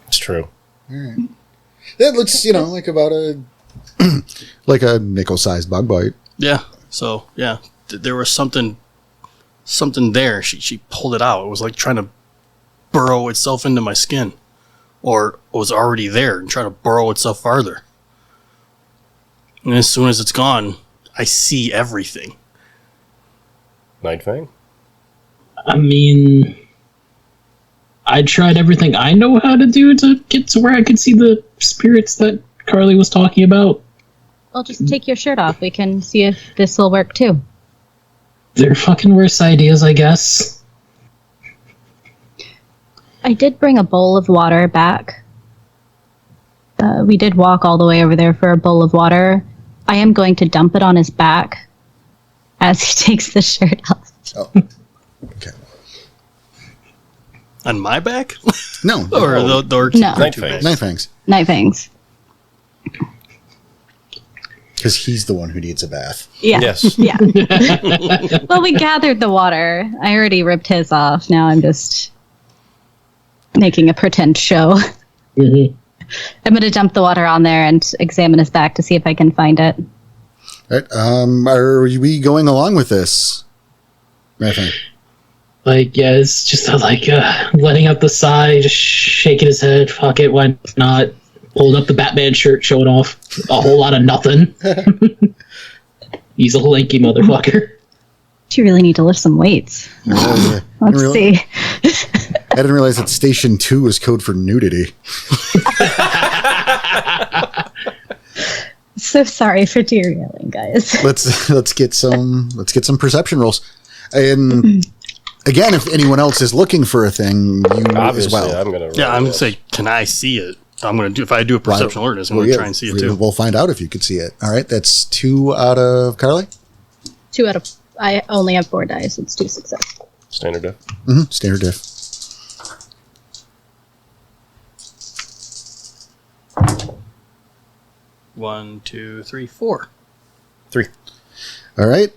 It's true. That looks, like about a like a nickel-sized bug bite. Yeah. So yeah, there was something there. She pulled it out. It was like trying to burrow itself into my skin, or it was already there and trying to burrow itself farther. And as soon as it's gone, I see everything. Night Fang? I mean, I tried everything I know how to do to get to where I could see the spirits that Carly was talking about. well, just take your shirt off. We can see if this will work too. They're fucking worse ideas, I guess. I did bring a bowl of water back. We did walk all the way over there for a bowl of water. I am going to dump it on his back as he takes the shirt off. Oh, okay. On my back, No, or the No. Night Fangs. Night Fangs. Night fangs. Because he's the one who needs a bath. Yeah. Yes. Yeah. Well, we gathered the water. I already ripped his off. Now I'm just making a pretend show. Mm-hmm. I'm going to dump the water on there and examine his back to see if I can find it. All right. Are we going along with this? I think. Like, yeah, it's just letting out the sigh, just shaking his head. Fuck it, why not? Holding up the Batman shirt, showing off a whole lot of nothing. He's a lanky motherfucker. You really need to lift some weights. Yeah. Let's see. I didn't realize that Station 2 was code for nudity. So sorry for derailing, guys. Let's get some perception rolls. And again, if anyone else is looking for a thing, you Obviously, as well. I'm gonna. Yeah, I'm gonna say, can I see it? I'm gonna do if I do a perception alertness, I'm gonna try and see it too. We'll find out if you could see it. All right, that's 2 out of Carly. 2 out of... I only have 4 dice. It's 2 success. Standard diff. Standard diff. One, two, three, 4. 3. All right.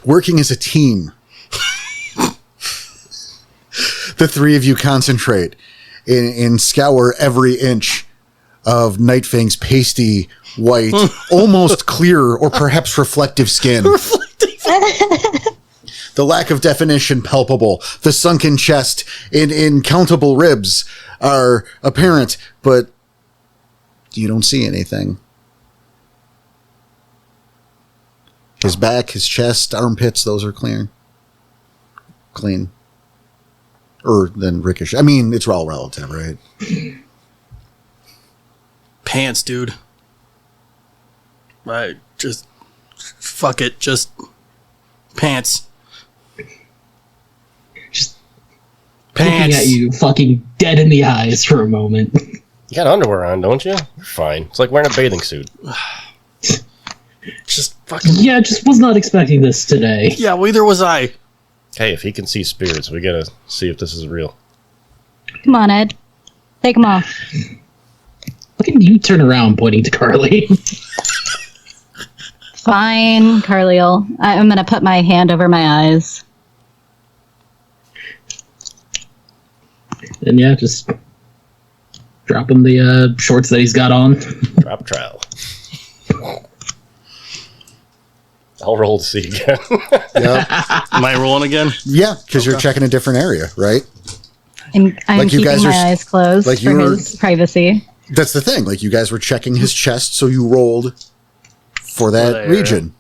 Working as a team. The 3 of you concentrate and scour every inch of Nightfang's pasty, white, almost clear or perhaps reflective skin. The lack of definition palpable. The sunken chest and incountable ribs are apparent, but you don't see anything. His back, his chest, armpits, those are clean. Clean. Or then ricochet. I mean, it's all relative, right? Pants, dude. Right, just fuck it, just pants. Just Pants. looking at you fucking dead in the eyes for a moment. You got underwear on, don't you? You're fine. It's like wearing a bathing suit. Just fucking. Yeah, just was not expecting this today. Yeah, well, either was I. Hey, if he can see spirits, we gotta see if this is real. Come on, Ed. Take them off. Look at you turn around pointing to Carly. Fine, Carliel. I'm going to put my hand over my eyes. And yeah, just drop him the shorts that he's got on. Drop trowel. I'll roll to see again. Yeah, Am I rolling again? yeah, because you're checking a different area, right? I'm Like you keeping guys my are- eyes closed like for you were- his privacy. That's the thing. Like, you guys were checking his chest, so you rolled for that There. region.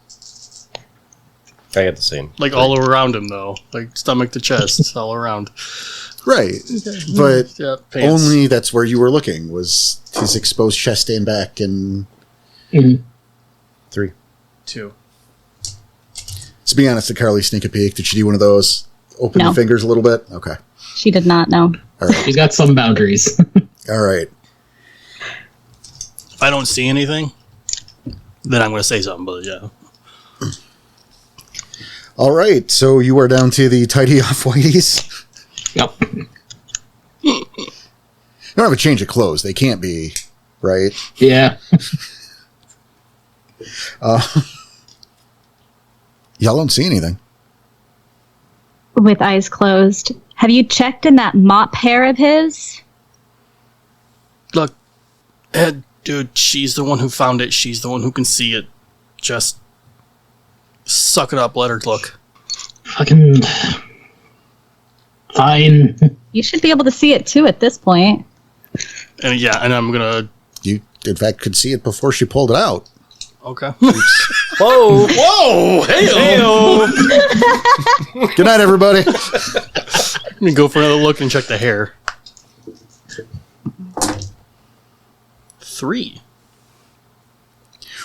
I got the same. Like all around him, though. Like stomach to chest, all around. Right. But Yeah, pants. only that's where you were looking, was his exposed chest and back. And 3. 2. to be honest, did Carly sneak a peek? Did she do one of those? Open No. the fingers a little bit? Okay. She did not know. All right. He's got some boundaries. All right. If I don't see anything, then I'm going to say something, but yeah. All right. So you are down to the tidy off whiteys. Yep. You don't have a change of clothes. They can't be, right? Yeah. Y'all don't see anything. With eyes closed. Have you checked in that mop hair of his? Look, Ed, dude, she's the one who found it. She's the one who can see it. Just suck it up. Let her look. Fucking fine. You should be able to see it too at this point. And yeah, and I'm going to... You, in fact, could see it before she pulled it out. Okay. Whoa! Whoa! Hey-o! Good night, everybody. Let me go for another look and check the hair. 3.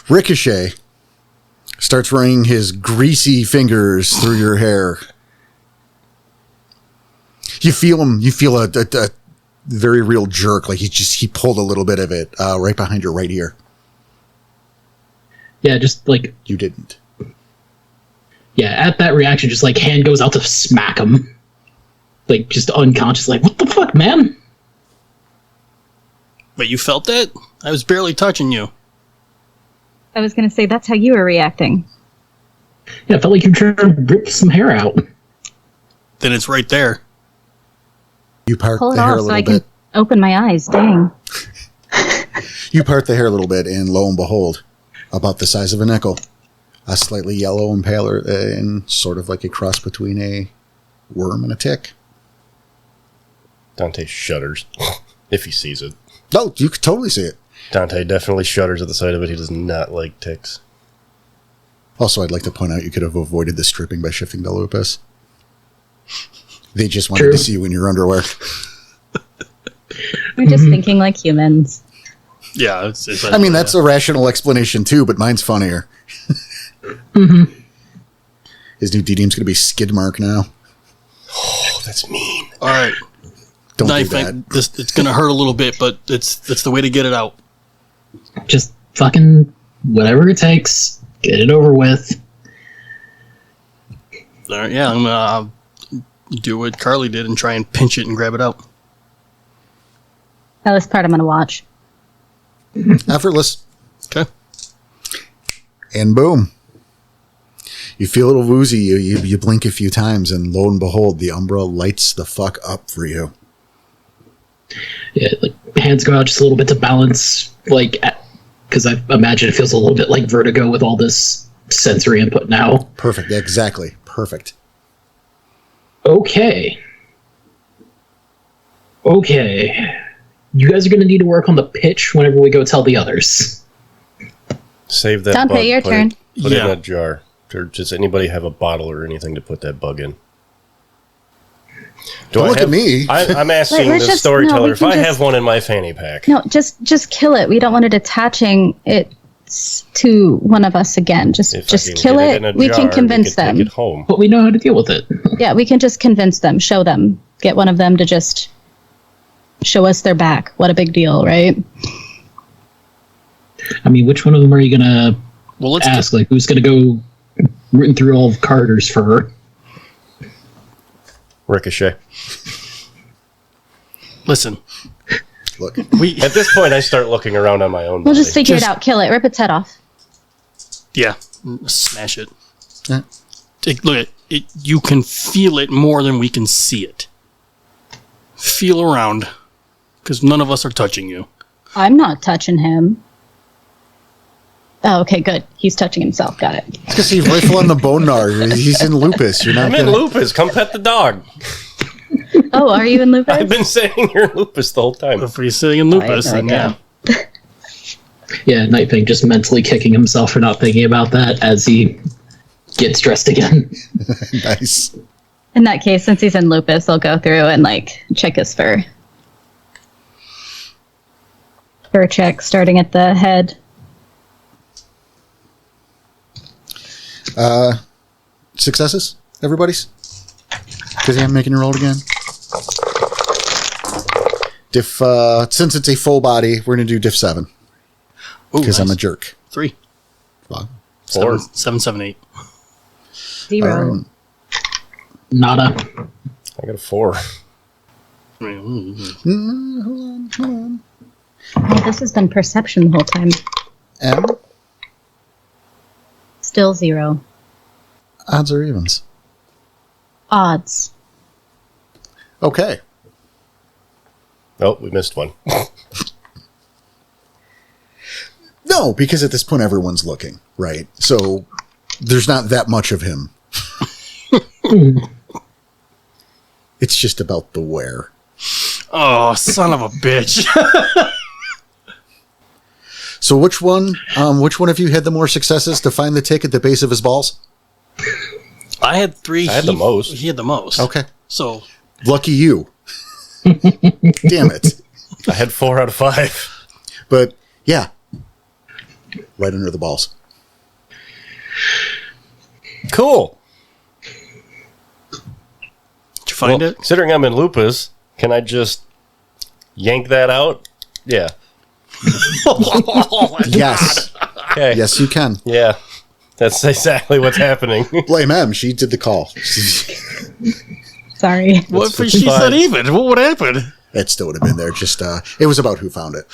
Ricochet starts running his greasy fingers through your hair. You feel him. You feel a very real jerk. Like he pulled a little bit of it right behind your right ear. Yeah, just like, You didn't. yeah, at that reaction, just like hand goes out to smack him. Like, just unconscious, like, what the fuck, man? But you felt that? I was barely touching you. I was going to say that's how you were reacting. Yeah, it felt like you were trying to rip some hair out. Then it's right there. You part Pull it the hair a off so little I can bit. open my eyes. Dang. You part the hair a little bit, and lo and behold, about the size of a nickel, a slightly yellow and paler, and sort of like a cross between a worm and a tick. Dante shudders if he sees it. No, you could totally see it. Dante definitely shudders at the sight of it. He does not like ticks. Also, I'd like to point out you could have avoided the stripping by shifting to Lupus. They just wanted to see you in your underwear. We're just thinking like humans. Yeah, I mean, that's a rational explanation too, but mine's funnier. His new DDM's going to be Skidmark now. Oh, that's mean. All right. Don't Knife do that. thing, it's going to hurt a little bit, but it's the way to get it out. Just fucking whatever it takes. Get it over with. All right, yeah, I'm going to do what Carly did and try and pinch it and grab it out. Now this part I'm going to watch. Effortless. Okay. And boom. You feel a little woozy. You blink a few times, and lo and behold, the Umbra lights the fuck up for you. Yeah, like hands go out just a little bit to balance, like, because I imagine it feels a little bit like vertigo with all this sensory input now. Perfect. Exactly. Perfect. Okay. You guys are going to need to work on the pitch whenever we go tell the others. Save that Dante, bug. your turn. Put it in Yeah. a jar. Or does anybody have a bottle or anything to put that bug in? Don't look at me. I'm asking we're the just- storyteller no, we if can I just- have one in my fanny pack. No, just kill it. We don't want it attaching it to one of us again. Just If I just can kill get it. in a We jar, can convince we can them. Take it home. But we know how to deal with it. Yeah, we can just convince them, show them, get one of them to just show us their back. What a big deal, right? I mean, which one of them are you going to Well, let's ask? Like, who's going to go rooting through all of Carter's for her? Ricochet. listen. Look. We At this point, I start looking around on my own. We'll just body. figure it out. Kill it. Rip its head off. yeah, smash it. Yeah. Look at it. You can feel it more than we can see it. Feel around, because none of us are touching you. I'm not touching him. Oh, okay, good. He's touching himself. Got it. Because he's rifle on the bone nard. He's in lupus. You're not I'm in gonna- lupus. Come pet the dog. Oh, are you in lupus? I've been saying you're in lupus the whole time. If he's sitting in lupus, no then yeah. idea. Yeah, Nightwing just mentally kicking himself for not thinking about that as he gets dressed again. Nice. In that case, since he's in lupus, I'll go through and check his fur. Fur check, starting at the head. Successes, everybody's? Because I'm making a roll again. Diff, since it's a full body, we're going to do diff 7. Ooh, Because I'm a nice. jerk. 3, Wow. 4. 7, 7, 8. 0. Nada. I got a 4. Hold on. Oh, this has been perception the whole time. M, Still 0. odds or evens? Odds. Okay. Oh, we missed one. No, because at this point everyone's looking, right? So there's not that much of him. It's just about the where. Oh, son of a bitch. So which one of you had the more successes to find the tick at the base of his balls? I had 3. I had the most. He had the most. Okay. So, Lucky you. Damn it. I had 4 out of 5. But yeah. Right under the balls. Cool. did you find Well, it? considering I'm in lupus, can I just yank that out? Yeah. Yes. Okay. Yes, you can. Yeah. That's exactly what's happening. Blame M. She did the call. Sorry. What if That's she fine. said even? What would happen? It still would have been there. Just it was about who found it.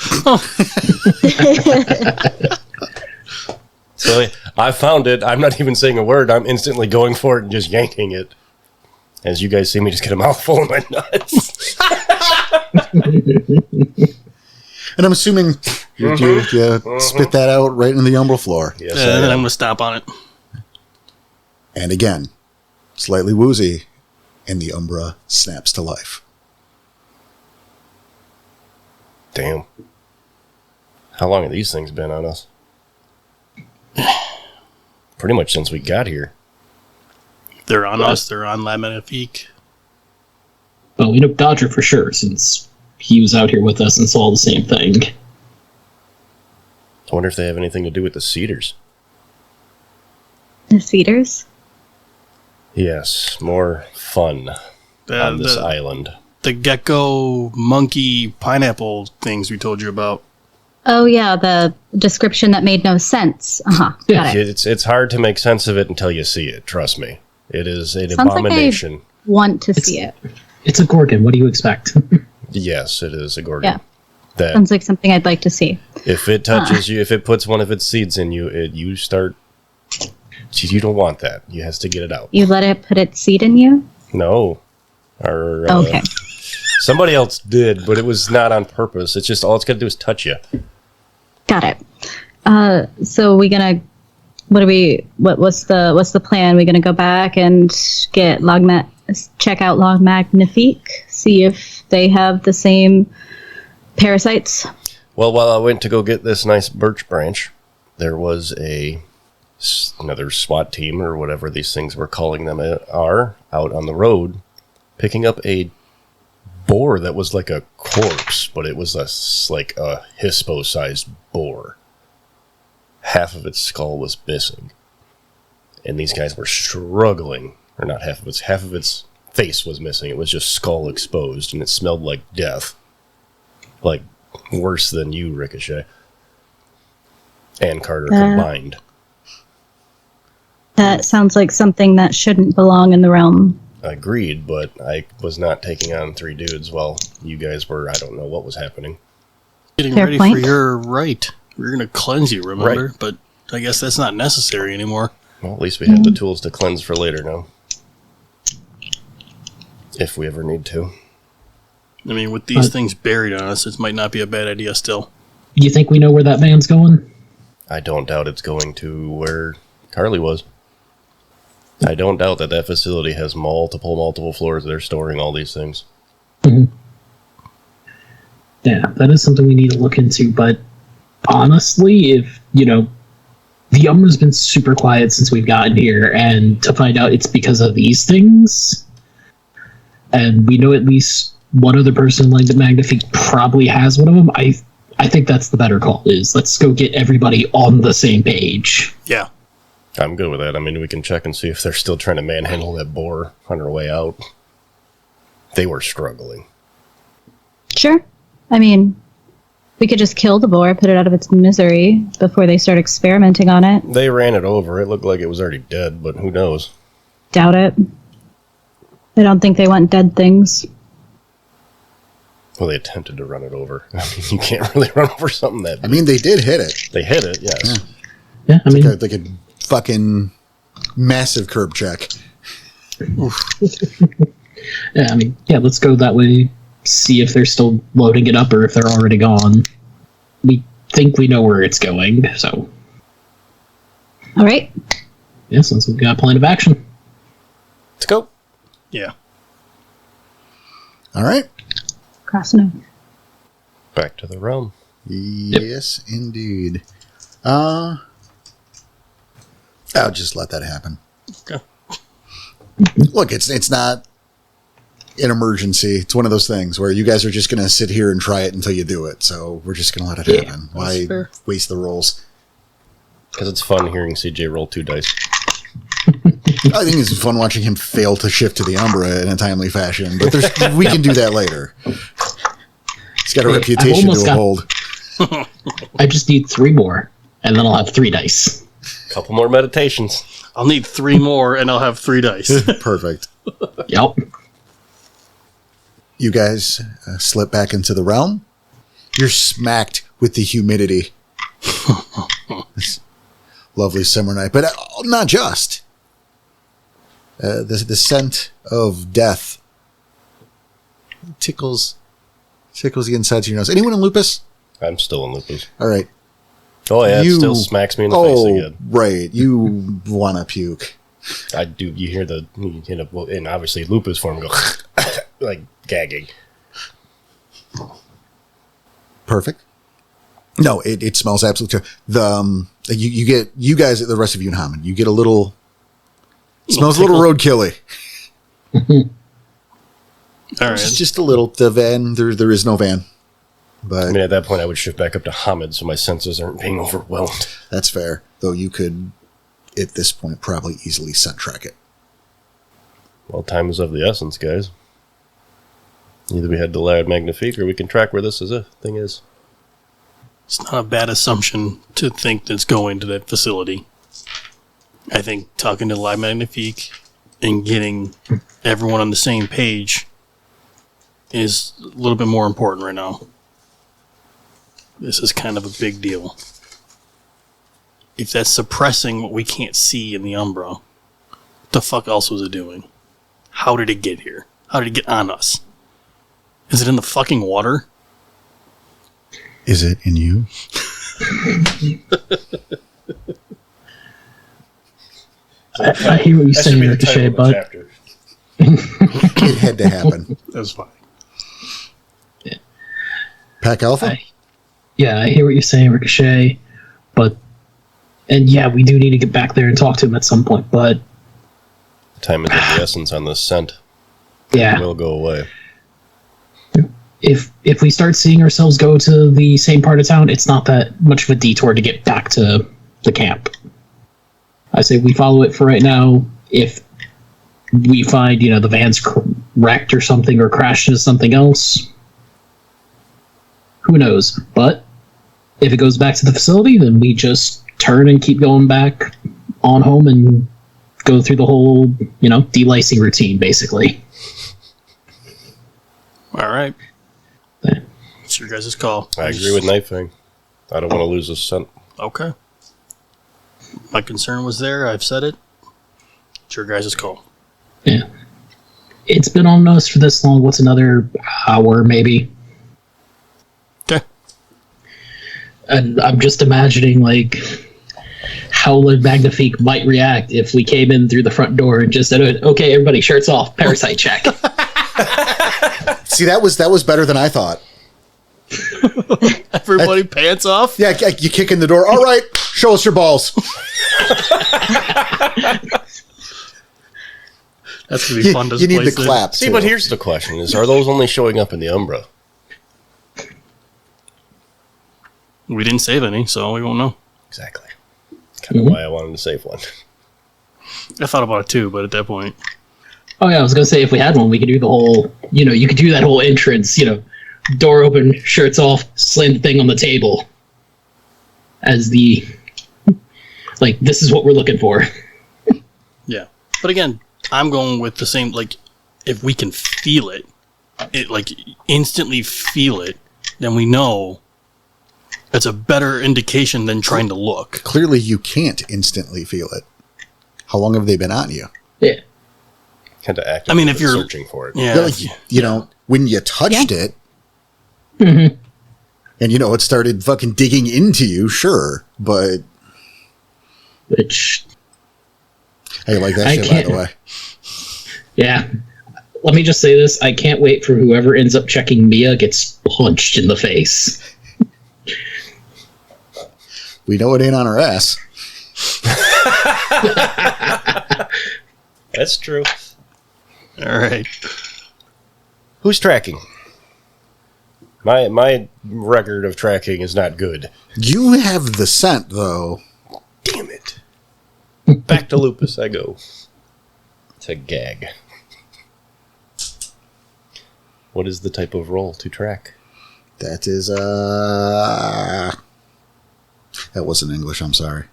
So I found it. I'm not even saying a word. I'm instantly going for it and just yanking it. As you guys see me just get a mouthful of my nuts. And I'm assuming you spit that out right in the Umbra floor. Yes, And then I'm going to stomp on it. And again, slightly woozy, and the Umbra snaps to life. Damn. How long have these things been on us? Pretty much since we got here. They're on us. They're on La Magnifique. Well, we know Dodger for sure, since he was out here with us and saw the same thing. I wonder if they have anything to do with the cedars. The cedars? Yes, more fun on this island. The gecko, monkey, pineapple things we told you about. Oh, yeah, the description that made no sense. Got it. It's hard to make sense of it until you see it, trust me. It is an Sounds abomination. Like I want to see it. It's a Gorgon. What do you expect? Yes, it is a Gorgon. Yeah. That Sounds like something I'd like to see. if it touches you, if it puts one of its seeds in you, you start... You don't want that. You has to get it out. You let it put its seed in you? No. Or, Okay. somebody else did, but it was not on purpose. It's just all it's got to do is touch you. Got it. So we gonna... What's the plan? We gonna go back and get check out Log Magnifique, see if they have the same parasites? Well, while I went to go get this nice birch branch, there was another SWAT team, or whatever these things we're calling them are, out on the road, picking up a boar that was like a corpse, but it was like a hippo-sized boar. Half of its skull was missing. And these guys were struggling. Or not half of its face was missing. It was just skull exposed, and it smelled like death. Like, worse than you, Ricochet. And Carter combined. That sounds like something that shouldn't belong in the realm. Agreed, but I was not taking on 3 dudes while you guys were, I don't know what was happening. Getting Fair ready point. for your right. We're going to cleanse you, remember? Right. But I guess that's not necessary anymore. Well, at least we have the tools to cleanse for later now. If we ever need to. I mean, with these things buried on us, it might not be a bad idea still. You think we know where that man's going? I don't doubt it's going to where Carly was. I don't doubt that facility has multiple floors. They're storing all these things. Mm-hmm. Yeah, that is something we need to look into, but honestly, if, the Umbra's been super quiet since we've gotten here, and to find out it's because of these things, and we know at least one other person like the Magnifique probably has one of them, I think that's the better call, is let's go get everybody on the same page. Yeah. I'm good with that. I mean, we can check and see if they're still trying to manhandle that boar on our way out. They were struggling. Sure. I mean, we could just kill the boar, put it out of its misery before they start experimenting on it. They ran it over. It looked like it was already dead, but who knows? Doubt it. I don't think they want dead things. Well, they attempted to run it over. I mean, you can't really run over something that big. I mean, they did hit it. They hit it, yes. Yeah, I mean, Like a fucking massive curb check. let's go that way, see if they're still loading it up or if they're already gone. We think we know where it's going, so. All right. Yeah, since we've got a plan of action. Let's go. Yeah. All right. Crossing over. Back to the realm. Yes, indeed. I'll just let that happen. Okay. Look, it's not an emergency. It's one of those things where you guys are just going to sit here and try it until you do it. So we're just going to let it happen. Why fair. waste the rolls? Because it's fun hearing CJ roll 2 dice. I think it's fun watching him fail to shift to the Umbra in a timely fashion, but we can do that later. He's got a reputation to uphold. I just need 3 more, and then I'll have 3 dice. Couple more meditations. I'll need 3 more, and I'll have 3 dice. Perfect. Yep. You guys slip back into the realm. You're smacked with the humidity. This lovely summer night, but not just. The scent of death tickles the inside of your nose. Anyone in Lupus? I'm still in Lupus. All right. Oh yeah, it still smacks me in the face again. Right. You want to puke. I do. You hear and obviously Lupus form go like gagging. Perfect. No, it smells absolutely terrible. You guys, the rest of you in Hammond, you get a little. It smells a little roadkilly. All right. Just a little. The van, there is no van. But I mean, at that point, I would shift back up to Hamid so my senses aren't being overwhelmed. That's fair. Though you could, at this point, probably easily scent track it. Well, time is of the essence, guys. Either we head to Loud Magnifique or we can track where this thing is. It's not a bad assumption to think that it's going to that facility. I think talking to La Magnifique and getting everyone on the same page is a little bit more important right now. This is kind of a big deal. If that's suppressing what we can't see in the Umbra, what the fuck else was it doing? How did it get here? How did it get on us? Is it in the fucking water? Is it in you? I hear what you're saying, Ricochet, but It had to happen. That's fine. Pack Alpha? I hear what you're saying, Ricochet, and we do need to get back there and talk to him at some point, but Time is of the essence on this scent. yeah. It will go away. If we start seeing ourselves go to the same part of town, it's not that much of a detour to get back to the camp. I say we follow it for right now. If we find, the van's wrecked or something or crashed into something else, who knows? But if it goes back to the facility, then we just turn and keep going back on home and go through the whole, delicing routine, basically. All right. It's your guys' call. I agree with Nightfang. I don't want to lose this scent. Okay. My concern was there. I've said it. It's your guys' call. Yeah. It's been on us for this long. What's another hour, maybe? Okay. And I'm just imagining, how Le Magnifique might react if we came in through the front door and just said, okay, everybody, shirts off, parasite check. See, that was better than I thought. Everybody pants off? Yeah, you kick in the door. All right, show us your balls. That's going to be fun to You need the place in. clap. See, too. but here's the question: are those only showing up in the Umbra? We didn't save any, so we won't know. Exactly. Kind of why I wanted to save one. I thought about it too, but at that point... Oh, yeah, I was going to say, if we had one, we could do the whole, you could do that whole entrance, door open, shirts off, slam the thing on the table. As the, this is what we're looking for. Yeah. But again, I'm going with the same, if we can feel it, instantly feel it, then we know it's a better indication than trying to look. Clearly, you can't instantly feel it. How long have they been on you? Yeah. Had to actively if you're searching for it. Yeah. When you touched it, Mm-hmm. and it started fucking digging into you, sure, but Which, hey, like that I shit, by the can't- way. yeah. Let me just say this. I can't wait for whoever ends up checking Mia gets punched in the face. We know it ain't on her ass. That's true. All right. Who's tracking? My record of tracking is not good. You have the scent, though. Damn it. Back to Lupus I go. To gag. What is the type of roll to track? That is, that wasn't English, I'm sorry.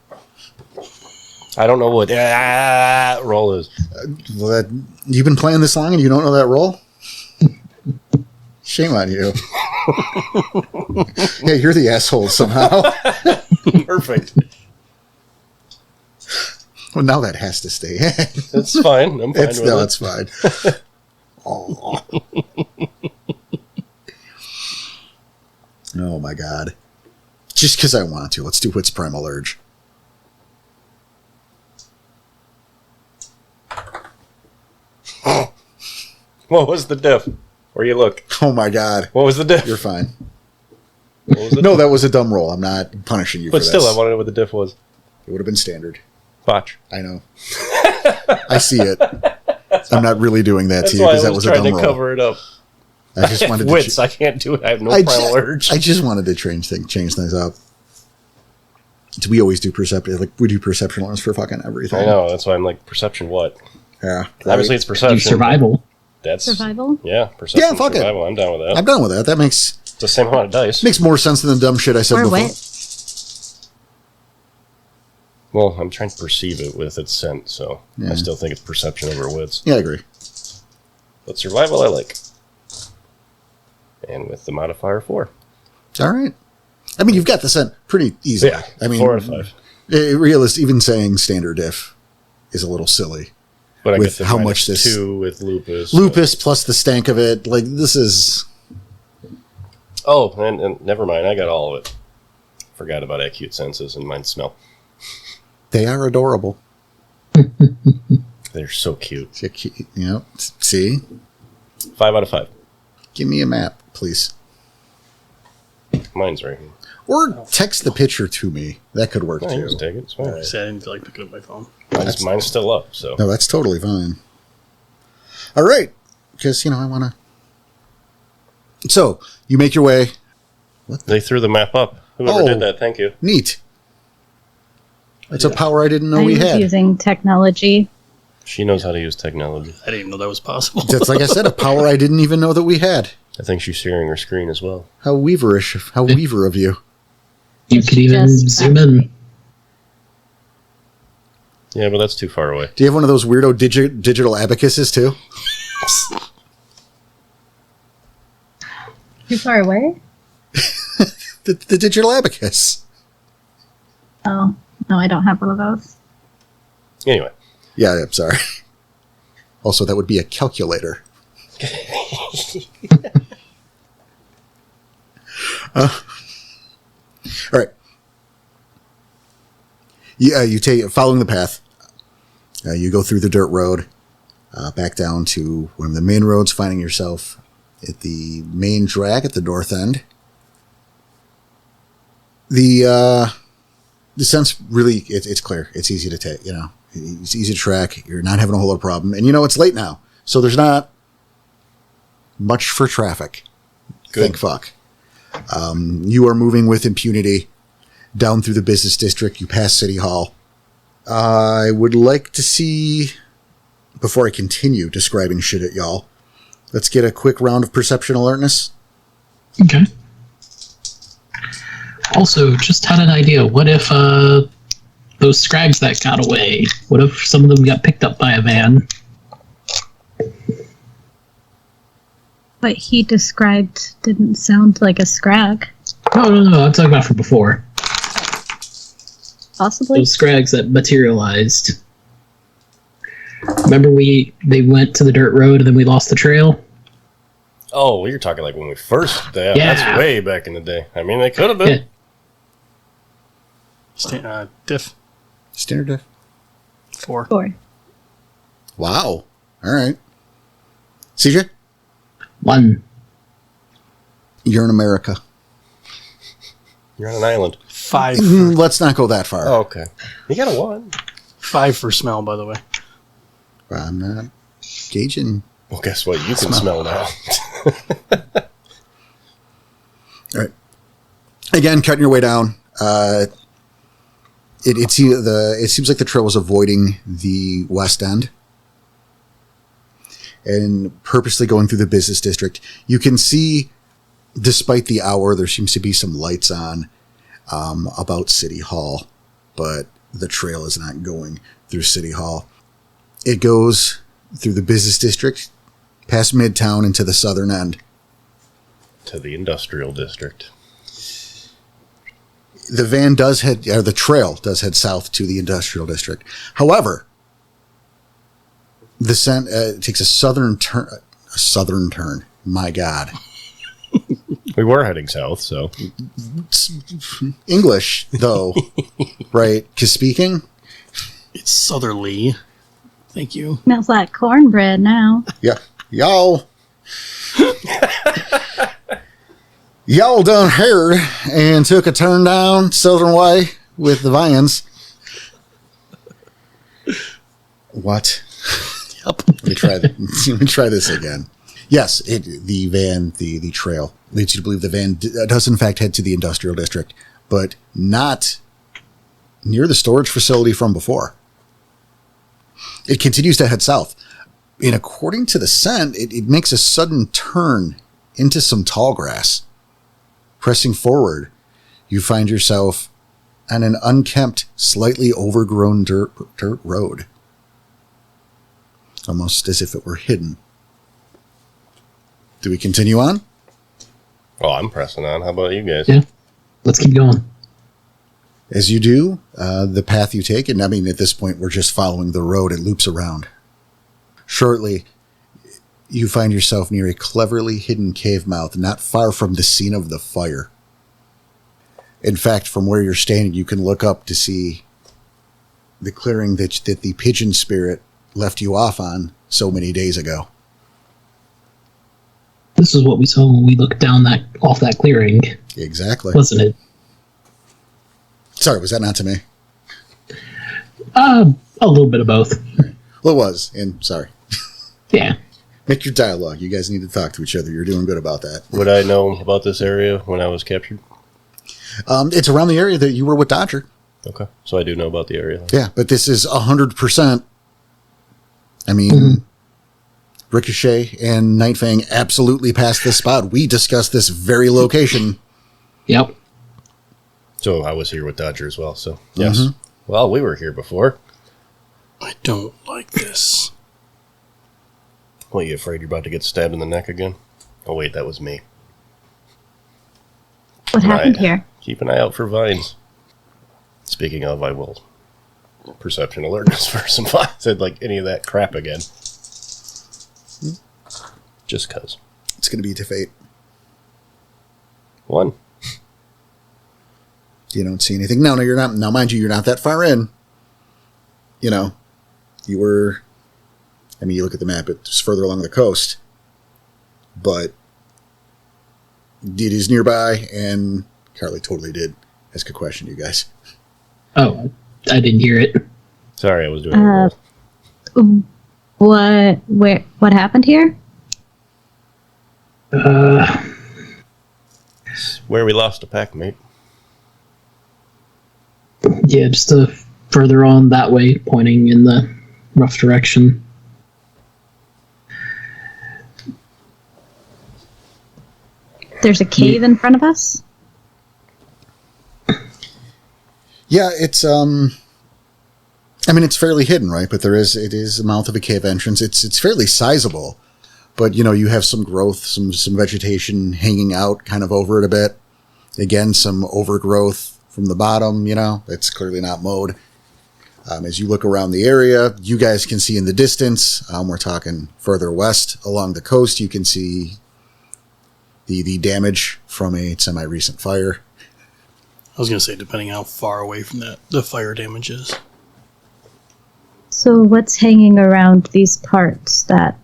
I don't know what roll is. You've been playing this long and you don't know that roll? Shame on you. Yeah, you're the asshole somehow. Perfect. Well, now that has to stay. It's fine. I'm fine with it. It's fine. Oh. Oh my god. Just because I want to. Let's do Wit's Primal Urge. What was the diff? Where you look? Oh my god. What was the diff? You're fine. What was the No, that was a dumb roll. I'm not punishing you But for still, this. I want to know what the diff was. It would have been standard. Watch. I know. I see it. I'm not really doing that That's to you why I because that was was a trying dumb to roll. cover it up. I just wanted Wits, to. I can't do it. I have no I primal urge. just wanted to change things up. We always do perception. Like we do perception alarms for fucking everything. I know. That's why I'm like, perception what? Yeah. Right? Obviously, it's Do perception. survival. That's Survival? Yeah, perception. Yeah, fuck it. survival. I'm down with that. I'm done with that. That makes It's the same amount of dice. more sense than the dumb shit I said Or before. wit? Well, I'm trying to perceive it with its scent, so Yeah. I still think it's perception over wits. Yeah, I agree. But survival, I like. And with the modifier 4. All right. I mean, you've got the scent pretty easily. Yeah, I mean, 4 out of 5. Realist, even saying standard diff is a little silly. But I with get the how minus much this- 2 with lupus. Lupus plus the stank of it, like this is. Oh, and never mind. I got all of it. Forgot about acute senses and mind smell. They are adorable. They're so cute. You know, see? 5 out of 5. Give me a map, please. Mine's right here. Or text the picture to me. That could work No, you too. just take it. It's fine. All right. See, I didn't feel like picking up my phone. Mine's still up, so. No, that's totally fine. All right. Because, I want to. So, you make your way. They threw the map up. Whoever Oh. did that, thank you. Neat. That's a power I didn't know I we was had. using technology. She knows how to use technology. I didn't even know that was possible. That's like I said, a power I didn't even know that we had. I think she's sharing her screen as well. How weaverish. How weaver of you. You could even Just zoom in. Yeah, but that's too far away. Do you have one of those weirdo digital abacuses too? Too far away? The digital abacus. Oh, no, I don't have one of those. Anyway. Yeah, I'm sorry. Also, that would be a calculator. All right. Yeah, you take following the path. You go through the dirt road, back down to one of the main roads, finding yourself at the main drag at the north end. The sense really it's clear. It's easy to take. It's easy to track. You're not having a whole lot of problem, and it's late now, so there's not much for traffic. Good. Thank fuck. You are moving with impunity down through the business district. You pass City Hall. I would like to see, before I continue describing shit at y'all, let's get a quick round of perception alertness. Okay. Also, just had an idea. What if those scrags that got away, what if some of them got picked up by a van? What he described didn't sound like a scrag. No, I'm talking about from before. Possibly. Those scrags that materialized. Remember they went to the dirt road and then we lost the trail? Oh, well, you're talking like when we first. Yeah, Yeah. that's way back in the day. I mean, they could have been. Yeah. Diff Standard diff. 4. 4. Wow. All right. CJ, 1. you're in America. You're on an island. 5. Let's not go that far. Oh, okay. You got a 1. 5 for smell, by the way. I'm not gauging. Well, guess what? You can smell now. All right. Again, cutting your way down. It seems like the trail was avoiding the west end and purposely going through the business district. You can see, despite the hour, there seems to be some lights on about City Hall, but the trail is not going through City Hall. It goes through the business district, past Midtown, into the southern end. To the industrial district. the van does head, or the trail does head south to the industrial district. However, the scent takes a southern turn. A southern turn. My God. We were heading south, so. English, though, right? Because speaking, It's southerly. Thank you. Smells like cornbread now. yeah, y'all done heard and took a turn down Southern Way with the vans. What? Yep. Let me try Let me try this again. Yes, the van, the trail leads you to believe the van does in fact head to the industrial district, but not near the storage facility from before. It continues to head south. And according to the scent, it makes a sudden turn into some tall grass. Pressing forward, you find yourself on an unkempt, slightly overgrown dirt road. Almost as if it were hidden. Do we continue on? Oh, I'm pressing on. How about you guys? Yeah. Let's keep going. As you do, the path you take, and I mean, at this point, we're just following the road. It loops around. Shortly, you find yourself near a cleverly hidden cave mouth, not far from the scene of the fire. In fact, from where you're standing, you can look up to see the clearing that the pigeon spirit left you off on so many days ago. This is what we saw when we looked down off that clearing, Exactly. wasn't it? Sorry, was that not to me? A little bit of both. Well, it was, and sorry. Yeah. Make your dialogue. You guys need to talk to each other. You're doing good about that. Would I know about this area when I was captured? It's around the area that you were with Dodger. Okay. So I do know about the area. Yeah, but this is 100%. I mean, Ricochet and Nightfang absolutely passed this spot. We discussed this very location. Yep. So I was here with Dodger as well, so yes. Well, we were here before. I don't like this. What, you afraid you're about to get stabbed in the neck again? Oh, wait, that was me. What happened here? Keep an eye out for vines. Speaking of, I will perception alertness for some vines. Said like any of that crap again. Just cause. It's going to be to fate. 1. You don't see anything. No, you're not. Now, mind you, you're not that far in. You know, you were. I mean, you look at the map, it's further along the coast. But it is nearby, and Carly totally did ask a question, you guys. Oh, I didn't hear it. Sorry, I was doing a roll. What happened here? Where we lost a pack mate. Yeah, just further on that way, pointing in the rough direction. There's a cave in front of us? Yeah, it's I mean, it's fairly hidden, right? But it is the mouth of a cave entrance. It's fairly sizable, but you know, you have some growth, some vegetation hanging out kind of over it a bit. Again, some overgrowth from the bottom. You know, it's clearly not mowed. As you look around the area, you guys can see in the distance. We're talking further west along the coast. You can see the damage from a semi-recent fire. I was going to say, depending how far away from that the fire damage is. So what's hanging around these parts that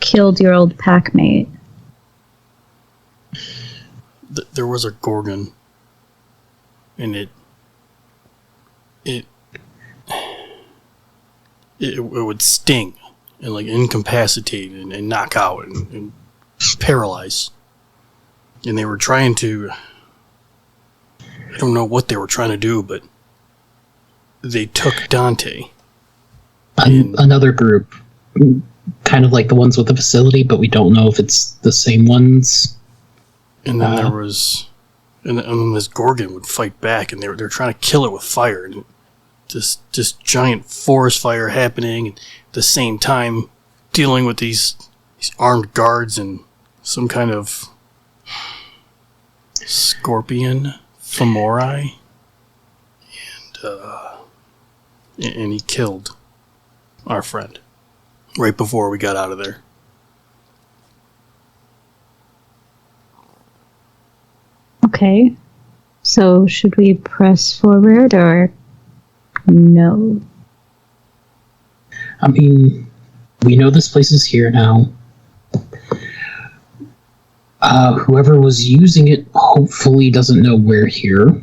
killed your old packmate? There was a gorgon, and it would sting and like incapacitate and knock out and paralyze. And they were trying to, I don't know what they were trying to do, but they took Dante. Another group, kind of like the ones with the facility, but we don't know if it's the same ones. And then there was, and then this gorgon would fight back, and they're trying to kill it with fire, and this giant forest fire happening, and at the same time dealing with these armed guards and some kind of Scorpion Femori, and he killed our friend right before we got out of there. Okay. So should we press forward or no? I mean, we know this place is here now. Whoever was using it hopefully doesn't know we're here.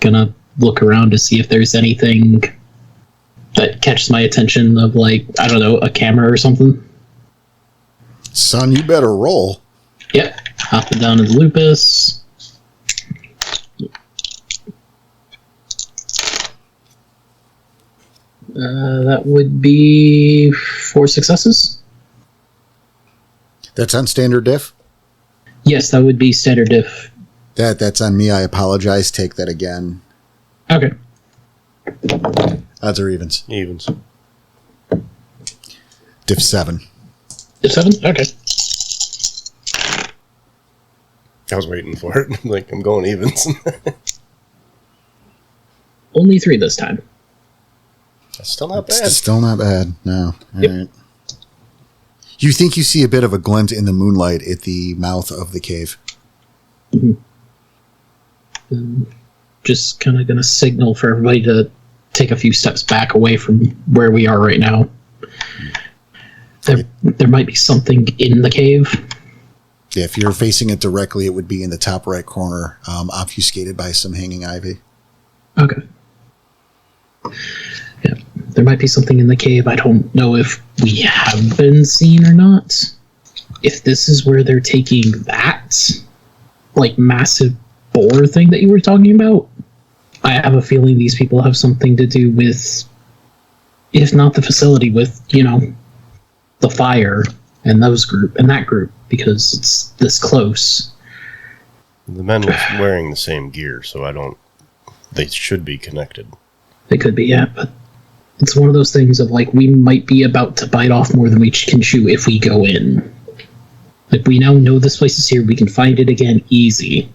Gonna look around to see if there's anything that catches my attention of, like, I don't know, a camera or something. Son, you better roll. Yep. Hopping down to the Lupus. That would be 4 successes. That's on standard diff? Yes, that would be standard diff. That's on me. I apologize. Take that again. Okay. Odds or evens? Evens. Diff 7. Diff 7? Okay. I was waiting for it. Like, I'm going evens. Only 3 this time. That's still not bad. It's still not bad. No. All Yep. right. You think you see a bit of a glint in the moonlight at the mouth of the cave. Just kind of going to signal for everybody to take a few steps back away from where we are right now. There might be something in the cave. Yeah, if you're facing it directly, it would be in the top right corner, obfuscated by some hanging ivy. Okay. Yeah, there might be something in the cave. I don't know if we have been seen or not. If this is where they're taking that, like, massive boar thing that you were talking about, I have a feeling these people have something to do with, if not the facility, with, you know, the fire and that group, because it's this close. The men were wearing the same gear, so they should be connected. They could be, yeah, but it's one of those things of, like, we might be about to bite off more than we can chew if we go in. Like, we now know this place is here, we can find it again easy.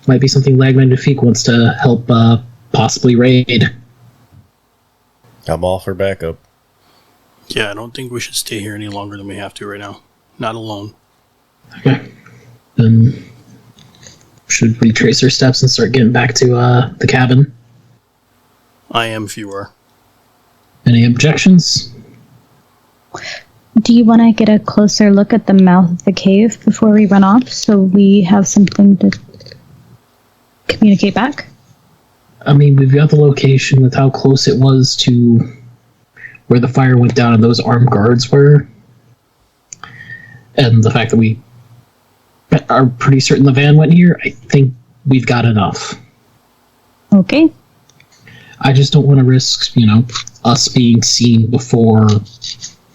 Might be something Lag Magnifique wants to help possibly raid. I'm all for backup. Yeah, I don't think we should stay here any longer than we have to right now. Not alone. Okay. Then, should we trace our steps and start getting back to the cabin? I am if you are. Any objections? Do you want to get a closer look at the mouth of the cave before we run off so we have something to communicate back? I mean, we've got the location with how close it was to where the fire went down and those armed guards were. And the fact that we are pretty certain the van went here, I think we've got enough. Okay. I just don't want to risk, you know, us being seen before,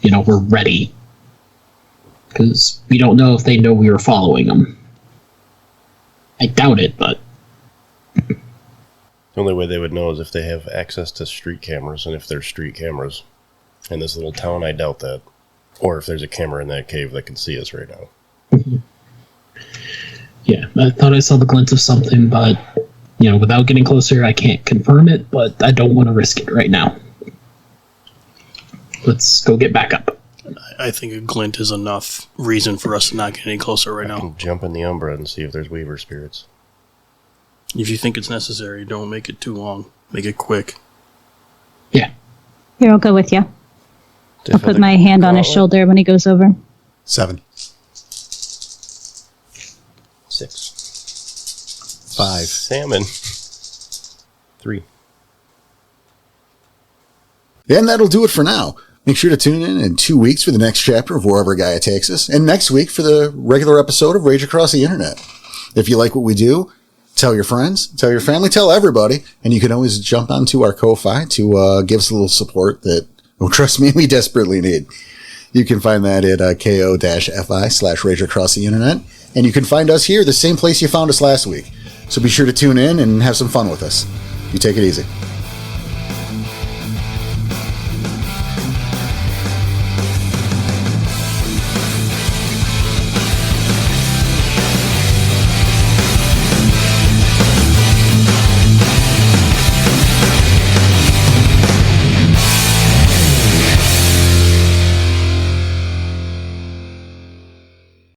you know, we're ready. Because we don't know if they know we were following them. I doubt it, but... The only way they would know is if they have access to street cameras, and if there's street cameras in this little town, I doubt that. Or if there's a camera in that cave that can see us right now. Yeah, I thought I saw the glint of something, but, you know, without getting closer, I can't confirm it, but I don't want to risk it right now. Let's go get back up. I think a glint is enough reason for us to not get any closer right I now. can jump in the Umbra and see if there's Weaver spirits. If you think it's necessary, don't make it too long. Make it quick. Yeah. Here, I'll go with you. I'll put my hand on his shoulder when he goes over. 7. 6. 5. Salmon. 3. And that'll do it for now. Make sure to tune in 2 weeks for the next chapter of Wherever Gaia Takes Us, and next week for the regular episode of Rage Across the Internet. If you like what we do, tell your friends, tell your family, tell everybody, and you can always jump onto our Ko-Fi to give us a little support that, oh, trust me, we desperately need. You can find that at ko-fi/Rage Across the Internet, and you can find us here, the same place you found us last week. So be sure to tune in and have some fun with us. You take it easy.